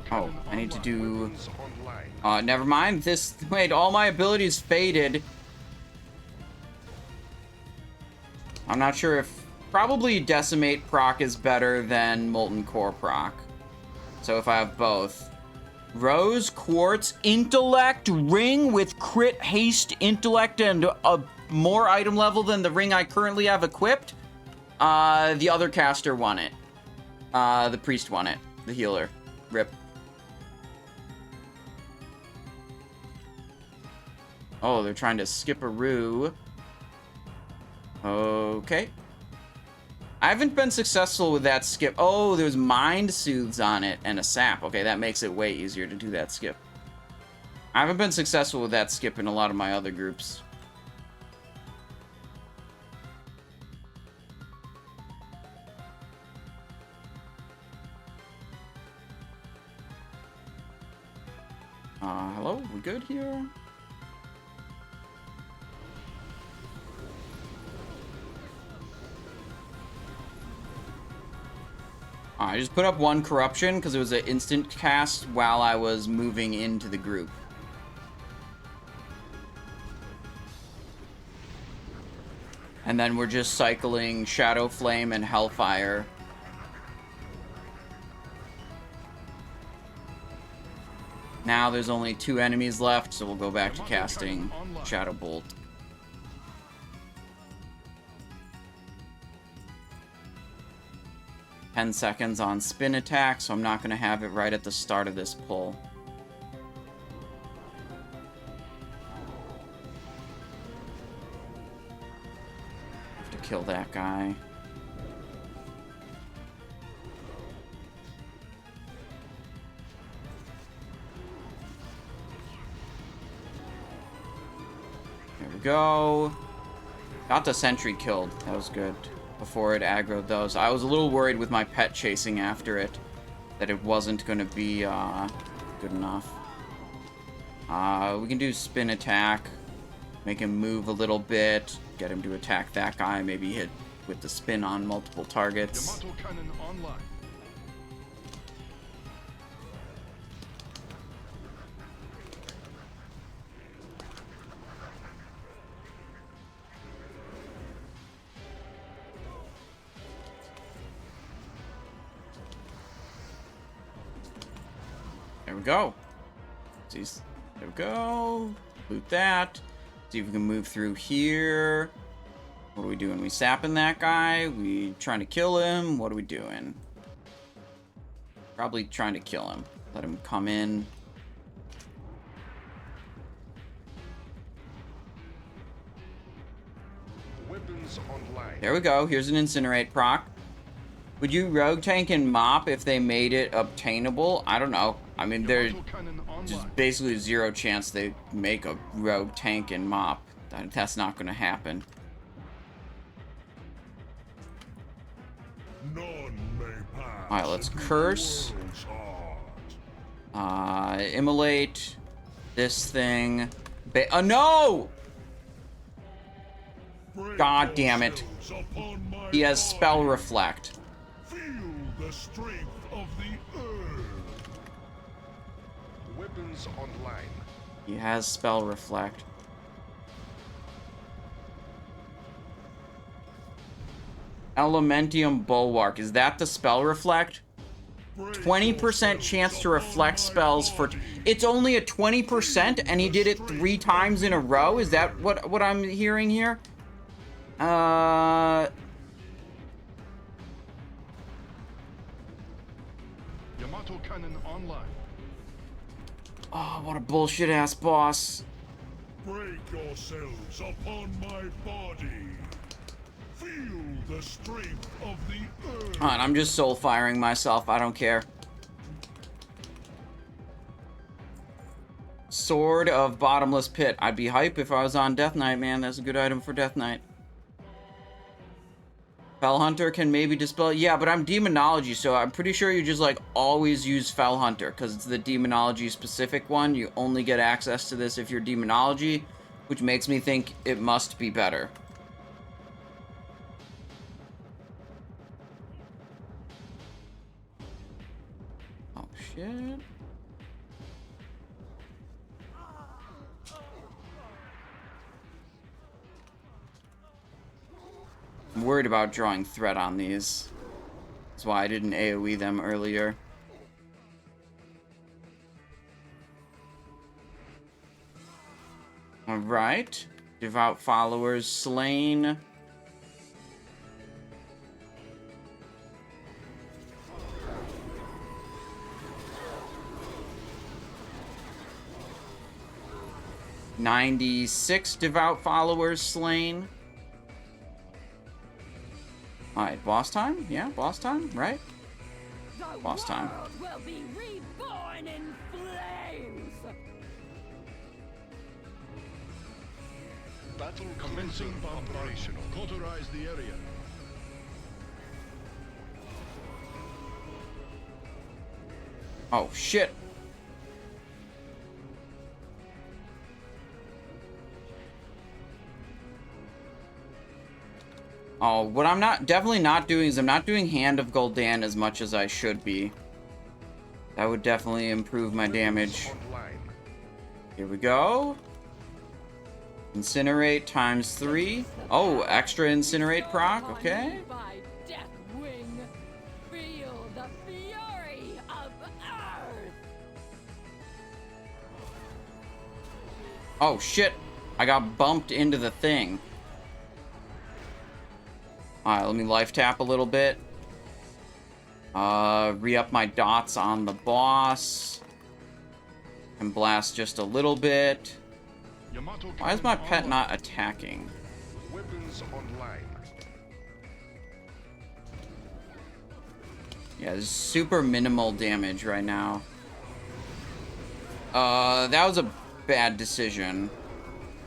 Oh, I need to do... never mind. Wait, all my abilities faded. I'm not sure if... Probably Decimate proc is better than Molten Core proc. So if I have both. Rose, Quartz, Intellect, Ring with Crit, Haste, Intellect, and a more item level than the ring I currently have equipped. The other caster won it. The priest won it. The healer. Rip. Oh, they're trying to skip a roo. Okay. I haven't been successful with that skip. Oh, there's Mind Soothes on it and a sap. Okay, that makes it way easier to do that skip. I haven't been successful with that skip in a lot of my other groups. Hello? We good here? I just put up one corruption because it was an instant cast while I was moving into the group. And then we're just cycling Shadow Flame and Hellfire. Now there's only 2 enemies left, so we'll go back to casting Shadow Bolt. "10 seconds on spin attack, so I'm not going to have it right at the start of this pull. Have to kill that guy. There we go. Got the sentry killed. That was good. Before it aggroed those. I was a little worried with my pet chasing after it. that it wasn't going to be good enough. We can do spin attack, make him move a little bit, get him to attack that guy, maybe hit with the spin on multiple targets. Yamato cannon online. There we go. There we go. Loot that. See if we can move through here. What are we doing? We sapping that guy? We trying to kill him? What are we doing? Probably trying to kill him. Let him come in. Weapons online. There we go. Here's an incinerate proc. Would you rogue tank and mop if they made it obtainable? I don't know. I mean, there's just basically zero chance they make a rogue tank and mop. That's not going to happen. Alright, let's curse. Immolate this thing. Oh, no! God damn it. He has spell reflect. Feel the strength of the earth. Weapons online. He has spell reflect. Elementium Bulwark. Is that the spell reflect? 20% chance to reflect spells for... It's only a 20% and he did it 3 times in a row? Is that what I'm hearing here? Yamato cannon online. Oh, what a bullshit ass boss. Break yourselves upon my body. Feel the strength of the earth. Alright, I'm just soul firing myself. I don't care. Sword of Bottomless Pit. I'd be hype if I was on Death Knight, man. That's a good item for Death Knight. Fell Hunter can maybe dispel... Yeah, but I'm Demonology, so I'm pretty sure you just, like, always use Fell Hunter, because it's the Demonology specific one. You only get access to this if you're Demonology, which makes me think it must be better. Oh, shit. I'm worried about drawing threat on these. That's why I didn't AoE them earlier. Alright. Devout followers slain. "96 devout followers slain." Alright, boss time? Yeah, boss time, right? Boss time. The world will be reborn in flames. Battle commencing operational. Cauterize the area. Oh, shit. Oh, what I'm definitely not doing is I'm not doing Hand of Gul'dan as much as I should be. That would definitely improve my damage. Here we go. Incinerate times 3. Oh, extra incinerate proc, okay. By Deathwing, feel the fury of Earth. Oh, shit. I got bumped into the thing. Alright, let me life tap a little bit. Re-up my dots on the boss. And blast just a little bit. Why is my pet not attacking? Weapons online. Yeah, this is super minimal damage right now. That was a bad decision.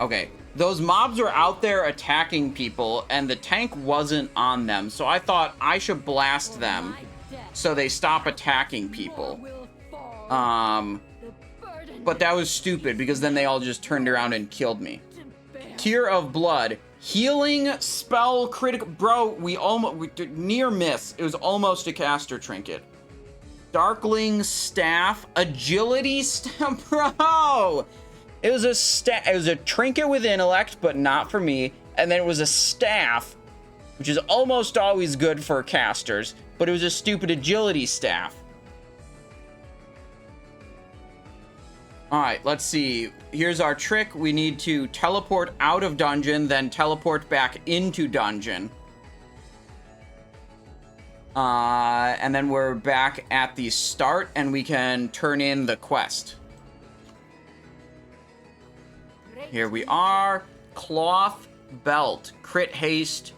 Okay. Those mobs were out there attacking people, and the tank wasn't on them, so I thought I should blast them so they stop attacking people. Will fall. The burden But that was stupid because then they all just turned around and killed me. to bear. Tear of Blood. Healing spell critical. Bro, we near miss. It was almost a caster trinket. Darkling Staff. Agility Staff. Bro! It was a trinket with intellect, but not for me. And then it was a staff, which is almost always good for casters, but it was a stupid agility staff. Alright, let's see. Here's our trick. We need to teleport out of dungeon, then teleport back into dungeon. And then we're back at the start, and we can turn in the quest. Here we are. Cloth belt, crit haste,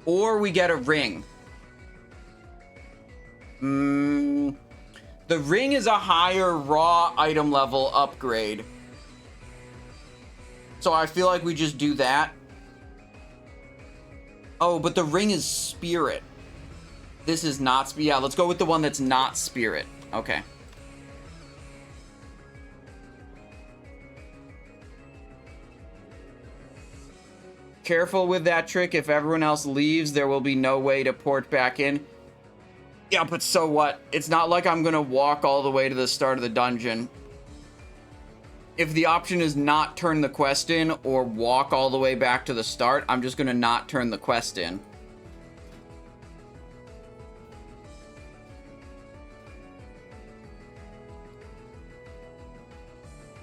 or we get a ring. The ring is a higher raw item level upgrade. So I feel like we just do that. Oh, but the ring is spirit. This is not, yeah, let's go with the one that's not spirit. Okay. Careful with that trick. If everyone else leaves, there will be no way to port back in. Yeah, but so what? It's not like I'm gonna walk all the way to the start of the dungeon. If the option is not turn the quest in or walk all the way back to the start, I'm just gonna not turn the quest in.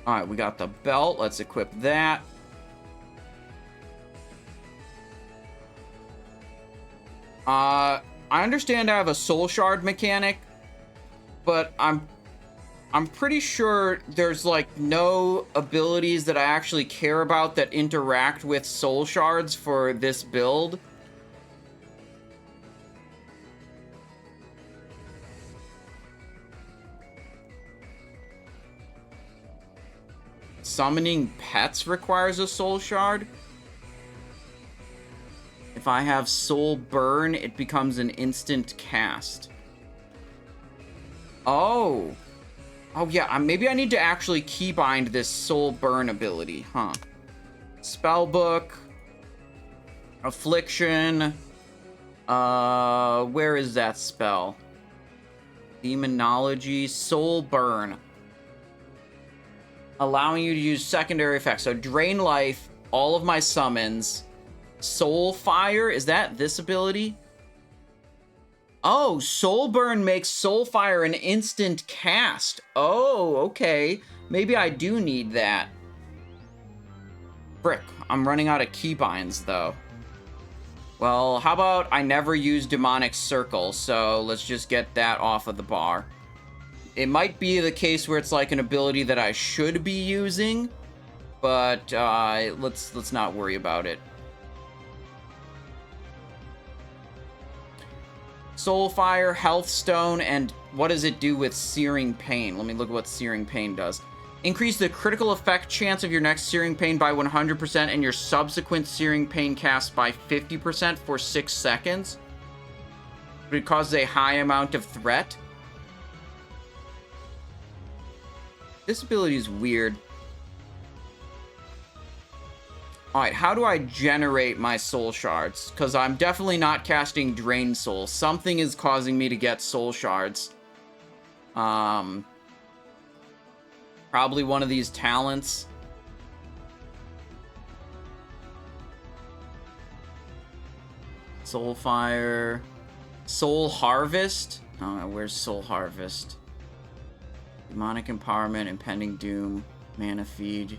Alright, we got the belt. Let's equip that. I understand I have a soul shard mechanic, but I'm pretty sure there's like no abilities that I actually care about that interact with soul shards for this build. Summoning pets requires a soul shard. If I have Soul Burn, it becomes an instant cast. Oh. Oh, yeah. Maybe I need to actually keybind this Soul Burn ability, huh? Spellbook. Affliction. Where is that spell? Demonology. Soul Burn. Allowing you to use secondary effects. So, drain life, all of my summons. Soul Fire, is that this ability? Oh, Soul Burn makes Soul Fire an instant cast. Oh, okay. Maybe I do need that. Frick, I'm running out of keybinds, though. Well, how about I never use Demonic Circle, so let's just get that off of the bar. It might be the case where it's like an ability that I should be using, but let's not worry about it. Soulfire, Health Stone, and what does it do with Searing Pain? Let me look at what Searing Pain does. Increase the critical effect chance of your next Searing Pain by 100% and your subsequent Searing Pain cast by 50% for 6 seconds. But it causes a high amount of threat. This ability is weird. Alright, how do I generate my soul shards? Because I'm definitely not casting Drain Soul. Something is causing me to get soul shards. Probably one of these talents. Soulfire. Soul Harvest? Oh, where's Soul Harvest? Demonic Empowerment, Impending Doom, Mana Feed.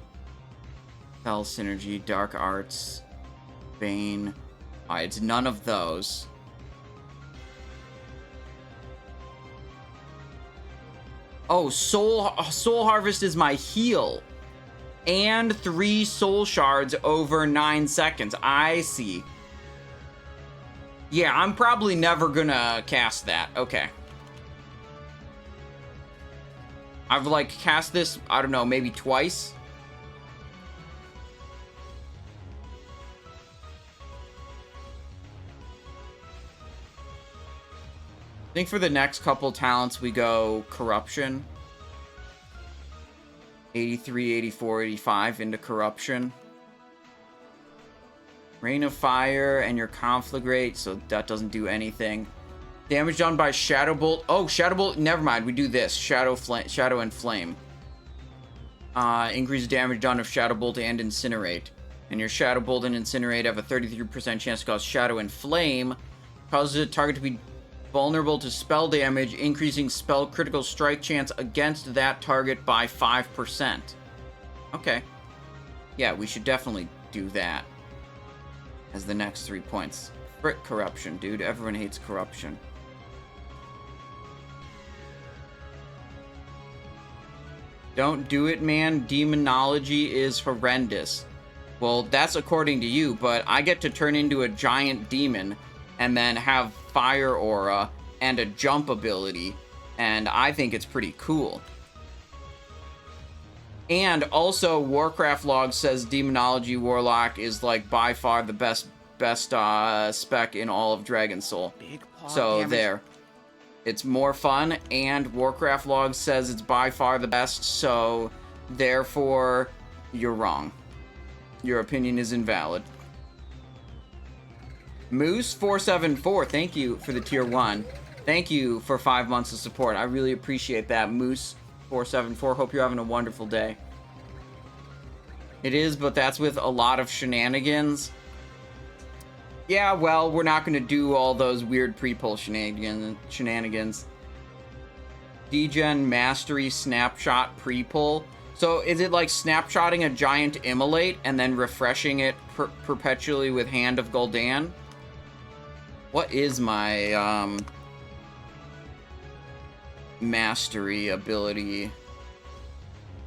Spell Synergy, Dark Arts, Bane. Alright, it's none of those. Oh, Soul Harvest is my heal. And 3 soul shards over 9 seconds. I see. Yeah, I'm probably never gonna cast that. Okay. I've, like, cast this, I don't know, maybe twice. I think for the next couple talents, we go Corruption. 83, 84, 85 into Corruption. Rain of Fire and your Conflagrate, so that doesn't do anything. Damage done by Shadow Bolt. Oh, Shadow Bolt, never mind. We do this. Shadow and Flame. Increase damage done of Shadow Bolt and Incinerate. And your Shadow Bolt and Incinerate have a 33% chance to cause Shadow and Flame. Causes a target to be vulnerable to spell damage, increasing spell critical strike chance against that target by 5%. Okay. Yeah, we should definitely do that as the next 3 points. Frick Corruption, dude. Everyone hates Corruption. Don't do it, man. Demonology is horrendous. Well, that's according to you, but I get to turn into a giant demon and then have Fire Aura and a jump ability, and I think it's pretty cool. And also, Warcraft log says Demonology Warlock is like by far the best spec in all of Dragon Soul. So there. It's more fun, and Warcraft log says it's by far the best, so therefore, you're wrong. Your opinion is invalid. Moose474, thank you for the tier 1. Thank you for 5 months of support. I really appreciate that, Moose474. Hope you're having a wonderful day. It is, but that's with a lot of shenanigans. Yeah, well, we're not going to do all those weird pre-pull shenanigans. Degen Mastery Snapshot pre-pull. So is it like snapshotting a giant immolate and then refreshing it perpetually with Hand of Gul'dan? What is my mastery ability?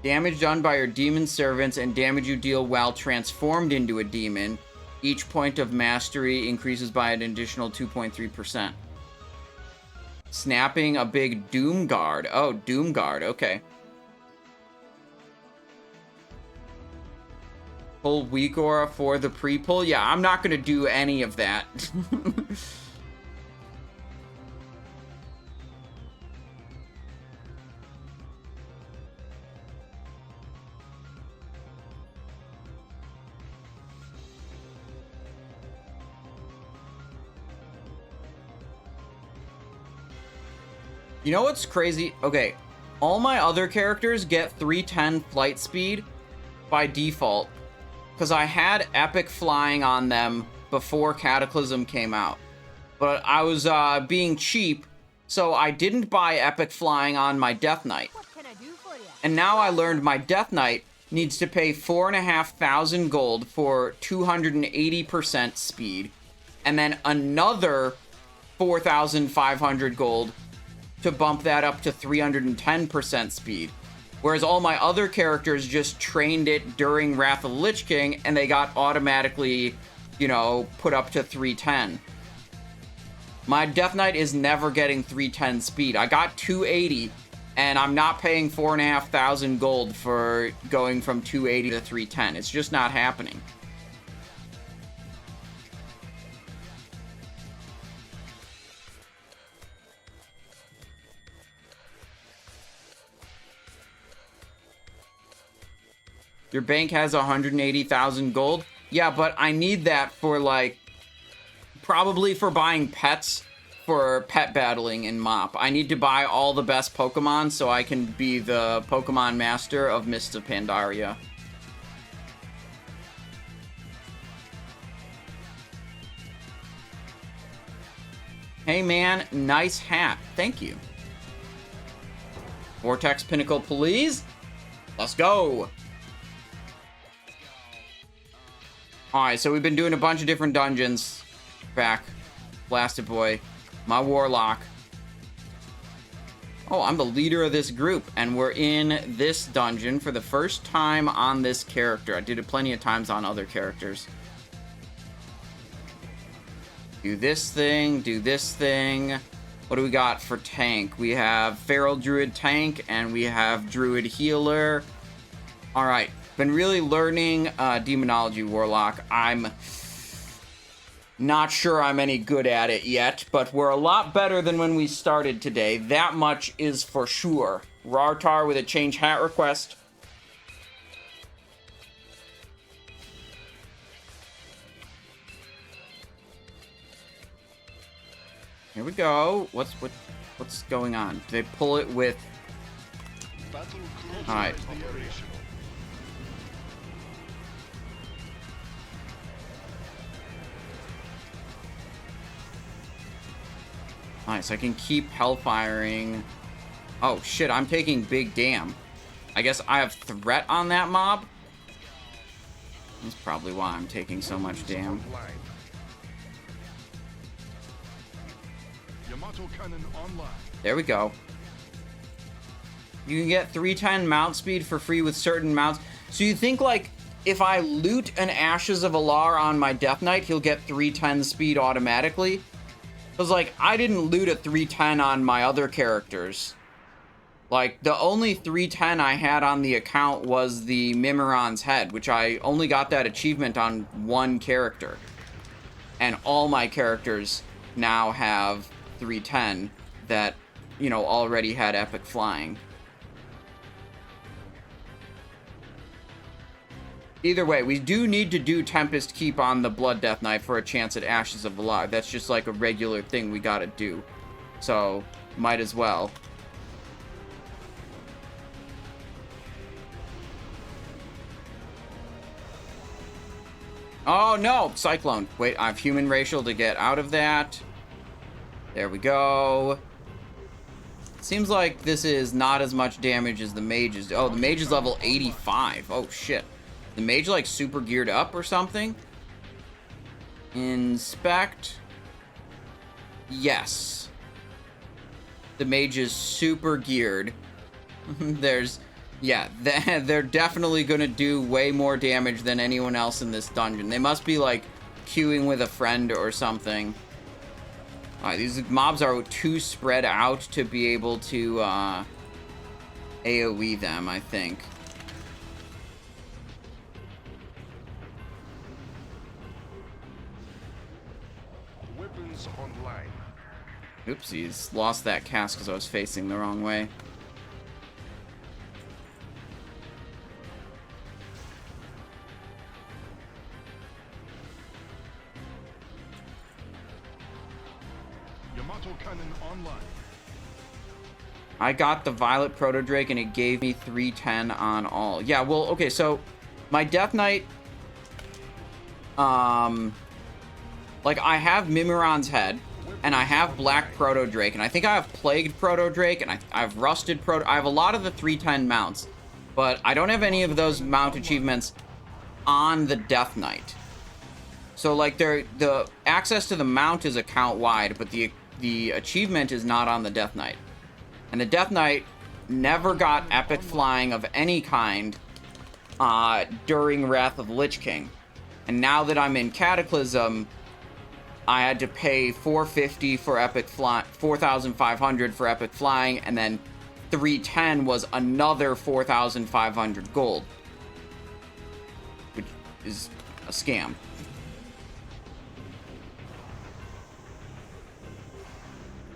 Damage done by your demon servants and damage you deal while transformed into a demon. Each point of mastery increases by an additional 2.3%. Snapping a big Doom Guard. Oh, Doom Guard. Okay. Pull weak aura for the pre-pull. Yeah, I'm not going to do any of that. You know what's crazy? Okay, all my other characters get 310 flight speed by default because I had epic flying on them before Cataclysm came out. But I was being cheap, so I didn't buy epic flying on my Death Knight. And now I learned my Death Knight needs to pay 4,500 gold for 280% speed, and then another 4,500 gold to bump that up to 310% speed. Whereas all my other characters just trained it during Wrath of the Lich King, and they got automatically, you know, put up to 310. My Death Knight is never getting 310 speed. I got 280, and I'm not paying 4,500 gold for going from 280 to 310. It's just not happening. Your bank has 180,000 gold? Yeah, but I need that for, like, probably for buying pets for pet battling in MoP. I need to buy all the best Pokemon so I can be the Pokemon master of Mists of Pandaria. Hey man, nice hat. Thank you. Vortex Pinnacle, please. Let's go. Alright, so we've been doing a bunch of different dungeons. Back. Blasted Boy. My Warlock. Oh, I'm the leader of this group, and we're in this dungeon for the first time on this character. I did it plenty of times on other characters. Do this thing, do this thing. What do we got for tank? We have Feral Druid tank, and we have Druid healer. Alright. Been really learning Demonology Warlock. I'm Not sure I'm any good at it yet, but we're a lot better than when we started today. That much is for sure. Rartar with a change hat request. Here we go. What's going on? Do they pull it with... Alright. Nice, I can keep hellfiring. Oh shit, I'm taking big damn. I guess I have threat on that mob? That's probably why I'm taking so much damn. There we go. You can get 310 mount speed for free with certain mounts. So you think, like, if I loot an Ashes of Alar on my Death Knight, he'll get 310 speed automatically? Because, like, I didn't loot a 310 on my other characters. Like, the only 310 I had on the account was the Mimiron's Head, which I only got that achievement on one character. And all my characters now have 310 that, you know, already had epic flying. Either way, we do need to do Tempest Keep on the Blood Death Knight for a chance at Ashes of Valar. That's just like a regular thing we gotta do. So, might as well. Oh no! Cyclone. Wait, I have human racial to get out of that. There we go. Seems like this is not as much damage as the mages. Oh, the mage is level 85. Oh shit. The mage, like, super geared up or something? Inspect. Yes. The mage is super geared. Yeah, they're definitely gonna do way more damage than anyone else in this dungeon. They must be, like, queuing with a friend or something. Alright, these mobs are too spread out to be able to, AoE them, I think. Online. Oopsies, lost that cast because I was facing the wrong way. Yamato Cannon online. I got the Violet Proto Drake and it gave me 310 on all. Yeah, well, okay, so my Death Knight, like, I have Mimiron's Head, and I have Black Proto Drake, and I think I have Plagued Proto Drake, and I have Rusted Proto... I have a lot of the 310 mounts, but I don't have any of those mount achievements on the Death Knight. So, like, the access to the mount is account-wide, but the achievement is not on the Death Knight. And the Death Knight never got epic flying of any kind during Wrath of the Lich King. And now that I'm in Cataclysm, I had to pay $450 for epic flying, $4,500 for epic flying, and then $310 was another 4,500 gold, which is a scam.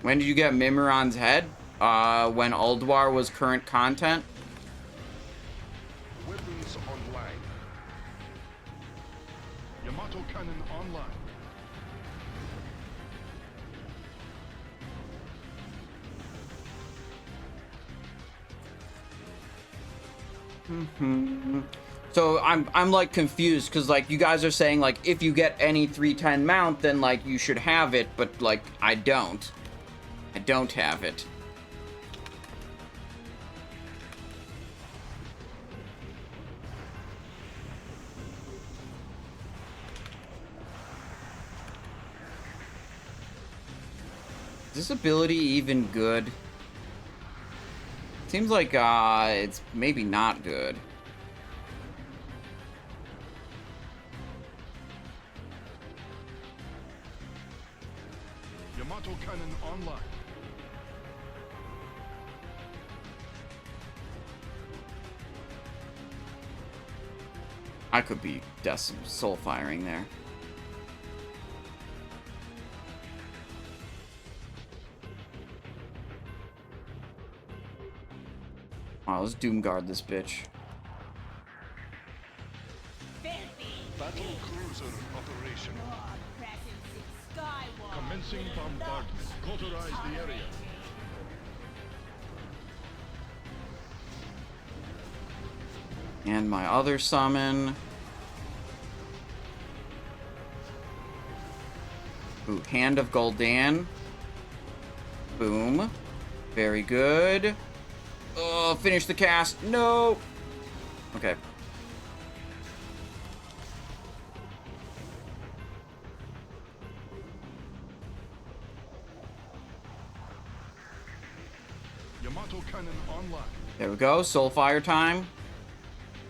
When did you get Mimiron's Head? When Ulduar was current content. Weapons online. Yamato Cannon online. So I'm like confused because, like, you guys are saying, like, if you get any 310 mount, then, like, you should have it, but, like, I don't have it. Is this ability even good? Seems like it's maybe not good. Yamato Cannon online. I could be soul firing there. Oh, let's Doomguard this bitch. Battle cruiser operation. Commencing bombardment. Cauterize the area. And my other summon. Ooh, Hand of Gul'dan. Boom. Very good. Oh, finish the cast. No. Okay. Yamato cannon online. There we go. Soulfire time.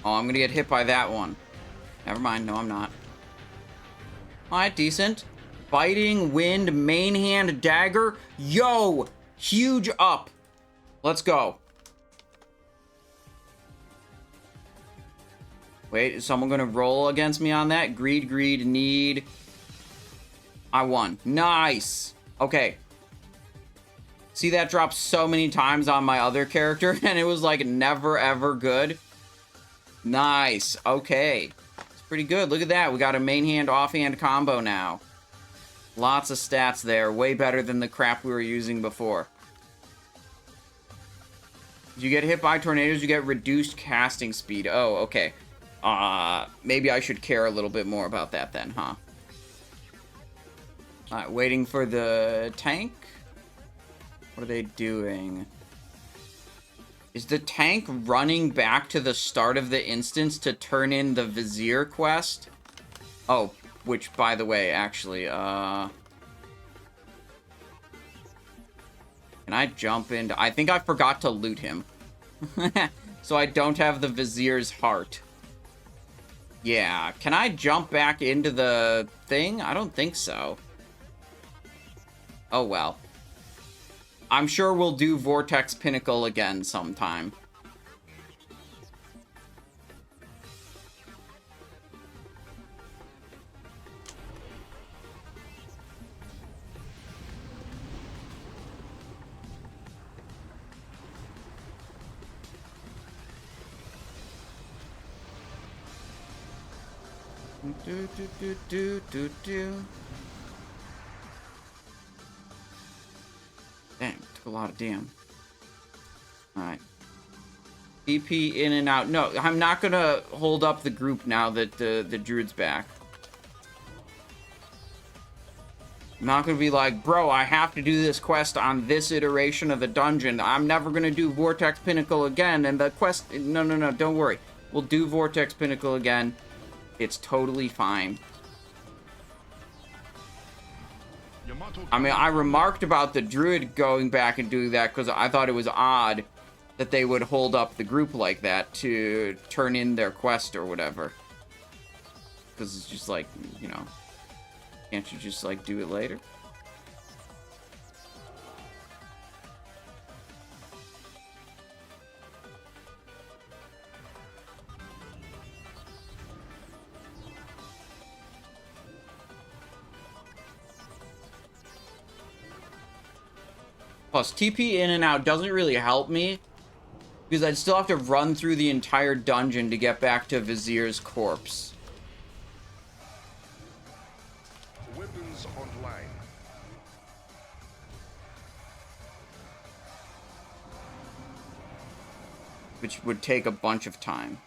Oh, I'm gonna get hit by that one. Never mind. No, I'm not. Alright, decent. Biting Wind, main hand dagger. Yo! Huge up. Let's go. Wait, is someone gonna roll against me on that? Greed, greed, need. I won. Nice. Okay. See, that dropped so many times on my other character, and it was like never ever good. Nice. Okay. It's pretty good. Look at that. We got a main hand, offhand combo now. Lots of stats there. Way better than the crap we were using before. If you get hit by tornadoes, you get reduced casting speed. Oh, okay. Maybe I should care a little bit more about that then, huh? Alright, waiting for the tank. What are they doing? Is the tank running back to the start of the instance to turn in the Vizier quest? Oh, which, by the way, actually, can I jump into... I think I forgot to loot him. So I don't have the Vizier's heart. Yeah, can I jump back into the thing? I don't think so. Oh, well. I'm sure we'll do Vortex Pinnacle again sometime. Dang, took a lot of damn. Alright. EP in and out. No, I'm not gonna hold up the group now that the druid's back. I'm not gonna be like, bro, I have to do this quest on this iteration of the dungeon. I'm never gonna do Vortex Pinnacle again, and the quest... No, no, no, don't worry. We'll do Vortex Pinnacle again. It's totally fine. I mean, I remarked about the druid going back and doing that because I thought it was odd that they would hold up the group like that to turn in their quest or whatever. Because it's just like, you know, can't you just, like, do it later? Plus, TP in and out doesn't really help me, because I'd still have to run through the entire dungeon to get back to Vizier's corpse. Weapons online. Which would take a bunch of time.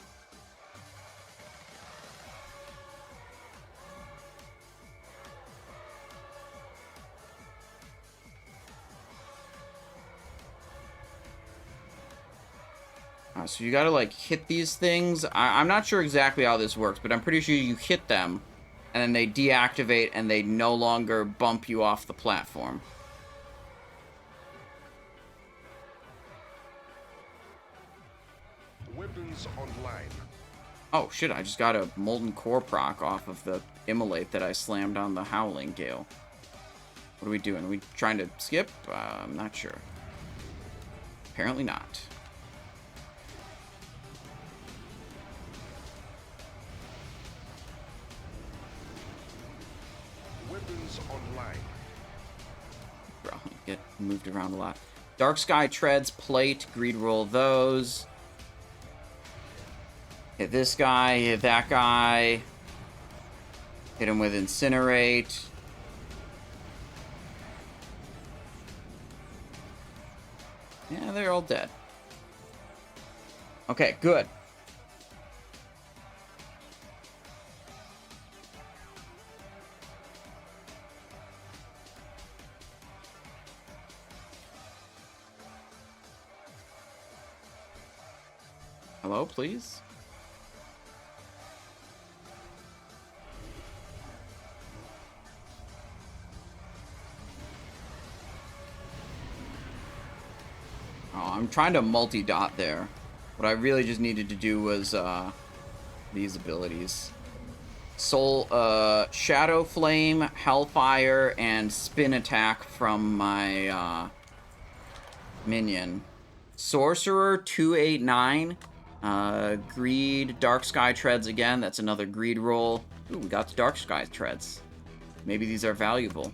So you gotta, like, hit these things. I'm not sure exactly how this works, but I'm pretty sure you hit them, and then they deactivate, and they no longer bump you off the platform. Weapons online. Oh, shit, I just got a Molten Core proc off of the Immolate that I slammed on the Howling Gale. What are we doing? Are we trying to skip? I'm not sure. Apparently not. Weapons online. Bro, get moved around a lot. Dark Sky Treads, Plate, Greed Roll those. Hit this guy, hit that guy. Hit him with Incinerate. Yeah, they're all dead. Okay, good. Hello, please? Oh, I'm trying to multi-dot there. What I really just needed to do was, these abilities. Shadow Flame, Hellfire, and Spin Attack from my, minion. Sorcerer, 289. Greed, Dark Sky Treads again. That's another greed roll. Ooh, we got the Dark Sky Treads. Maybe these are valuable.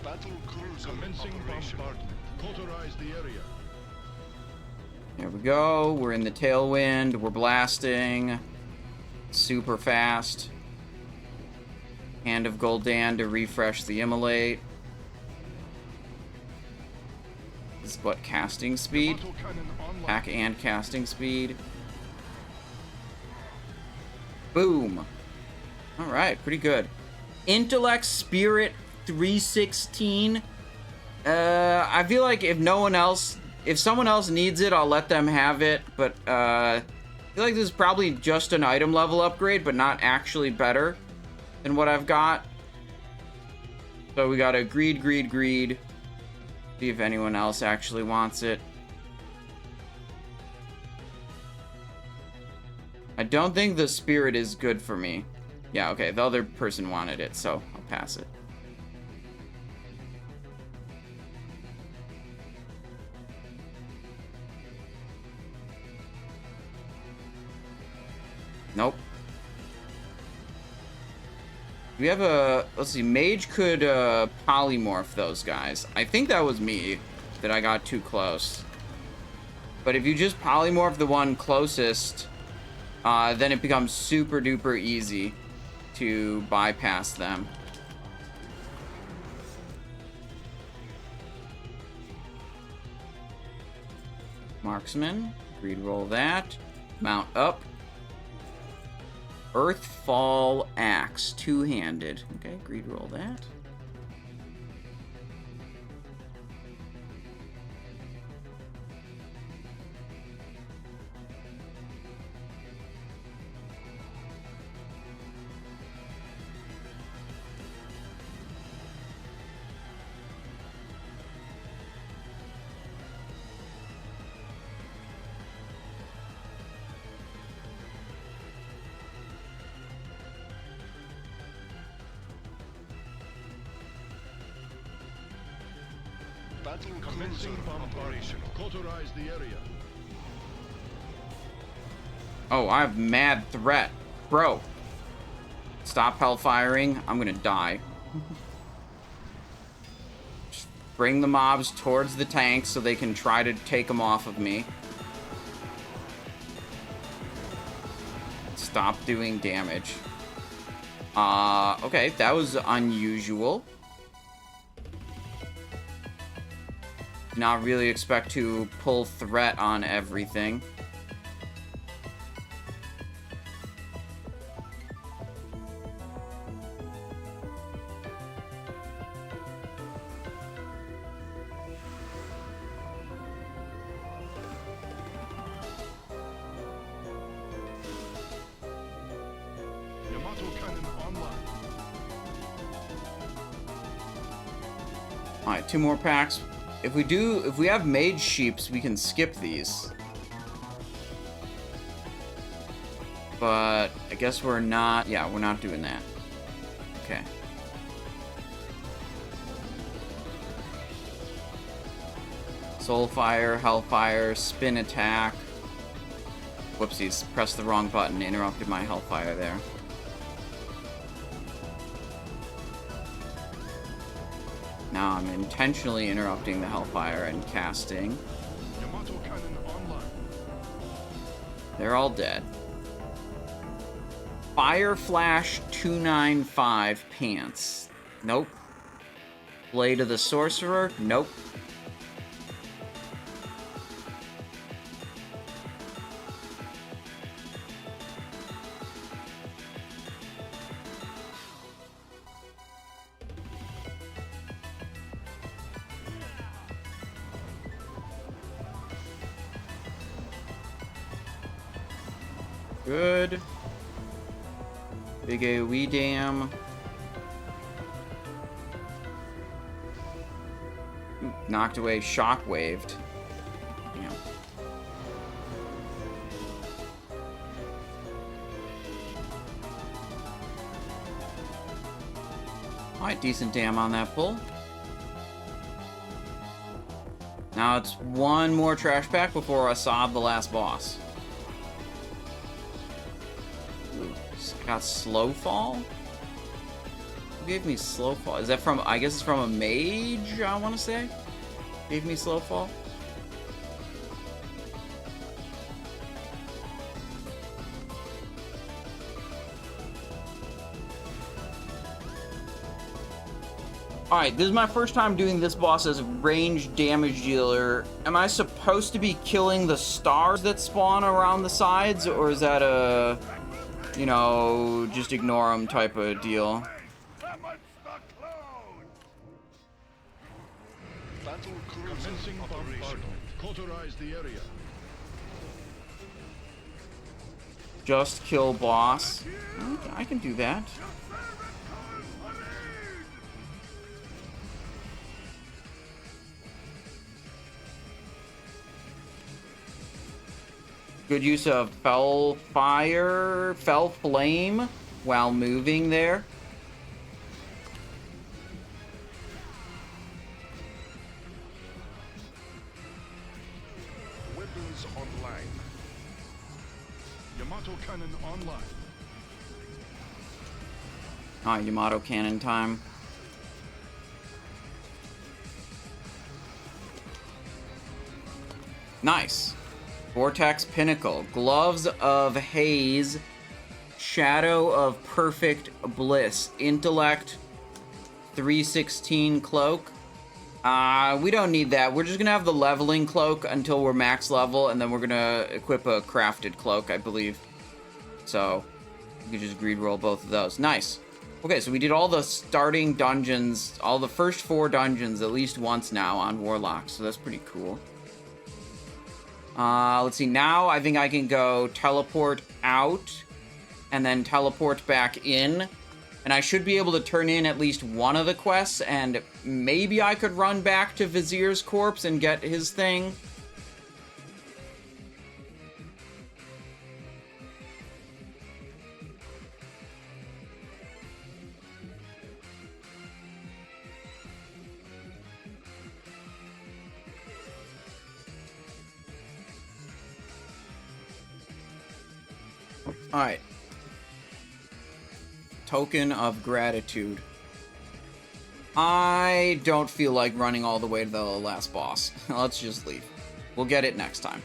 Battle cruiser commencing bombardment. Cauterize the area. There we go. We're in the tailwind. We're blasting. Super fast. Hand of Gul'dan to refresh the Immolate. This is what? Casting speed? Attack and casting speed. Boom. Alright, pretty good. Intellect, Spirit, 316. I feel like if someone else needs it, I'll let them have it, but I feel like this is probably just an item level upgrade, but not actually better than what I've got. So we got a greed. See if anyone else actually wants it. I don't think the spirit is good for me. Yeah, okay, the other person wanted it, so I'll pass it. Nope. We have let's see, Mage could polymorph those guys. I think that was me that I got too close. But if you just polymorph the one closest, then it becomes super duper easy to bypass them. Marksman, greed roll that. Mount up. Earthfall Axe, two-handed. Okay, greed roll that. Battle commencing bombardment. Cauterize the area. Oh, I have mad threat. Bro. Stop hellfiring. I'm gonna die. Just bring the mobs towards the tanks so they can try to take them off of me. Stop doing damage. Okay, that was unusual. Not really expect to pull threat on everything. Yamato cannon online. Alright, 2 more packs. If we have mage sheeps, we can skip these. But I guess we're not, yeah, we're not doing that. Okay. Soulfire, Hellfire, Spin Attack. Whoopsies, pressed the wrong button, interrupted my Hellfire there. Now I'm intentionally interrupting the Hellfire and casting. Yamato cannon online. They're all dead. Fire Flash 295 Pants. Nope. Blade of the Sorcerer? Nope. Good. Big AoE dam. Ooh, knocked away, shockwaved. Damn. Alright, decent dam on that pull. Now it's one more trash pack before Assad, the last boss. Got slow fall? Who gave me slow fall? Is that from, I guess it's from a mage, I want to say? Gave me slow fall? Alright, this is my first time doing this boss as a ranged damage dealer. Am I supposed to be killing the stars that spawn around the sides, or is that a... you know, just ignore them type of deal? Battle commencing bombardment. Cauterize the area. Just kill boss. Okay, I can do that. Good use of Fell Fire, Fell Flame while moving there. Weapons online. Yamato cannon online. Ah, Yamato cannon time. Nice. Vortex Pinnacle, Gloves of Haze, Shadow of Perfect Bliss, Intellect 316 Cloak. We don't need that. We're just gonna have the leveling cloak until we're max level, and then we're gonna equip a crafted cloak, I believe. So, we can just greed roll both of those. Nice. Okay, so we did all the starting dungeons, all the first 4 dungeons at least once now on Warlock, so that's pretty cool. Let's see, now I think I can go teleport out and then teleport back in. And I should be able to turn in at least one of the quests, and maybe I could run back to Vizier's corpse and get his thing. Alright. Token of gratitude. I don't feel like running all the way to the last boss. Let's just leave. We'll get it next time.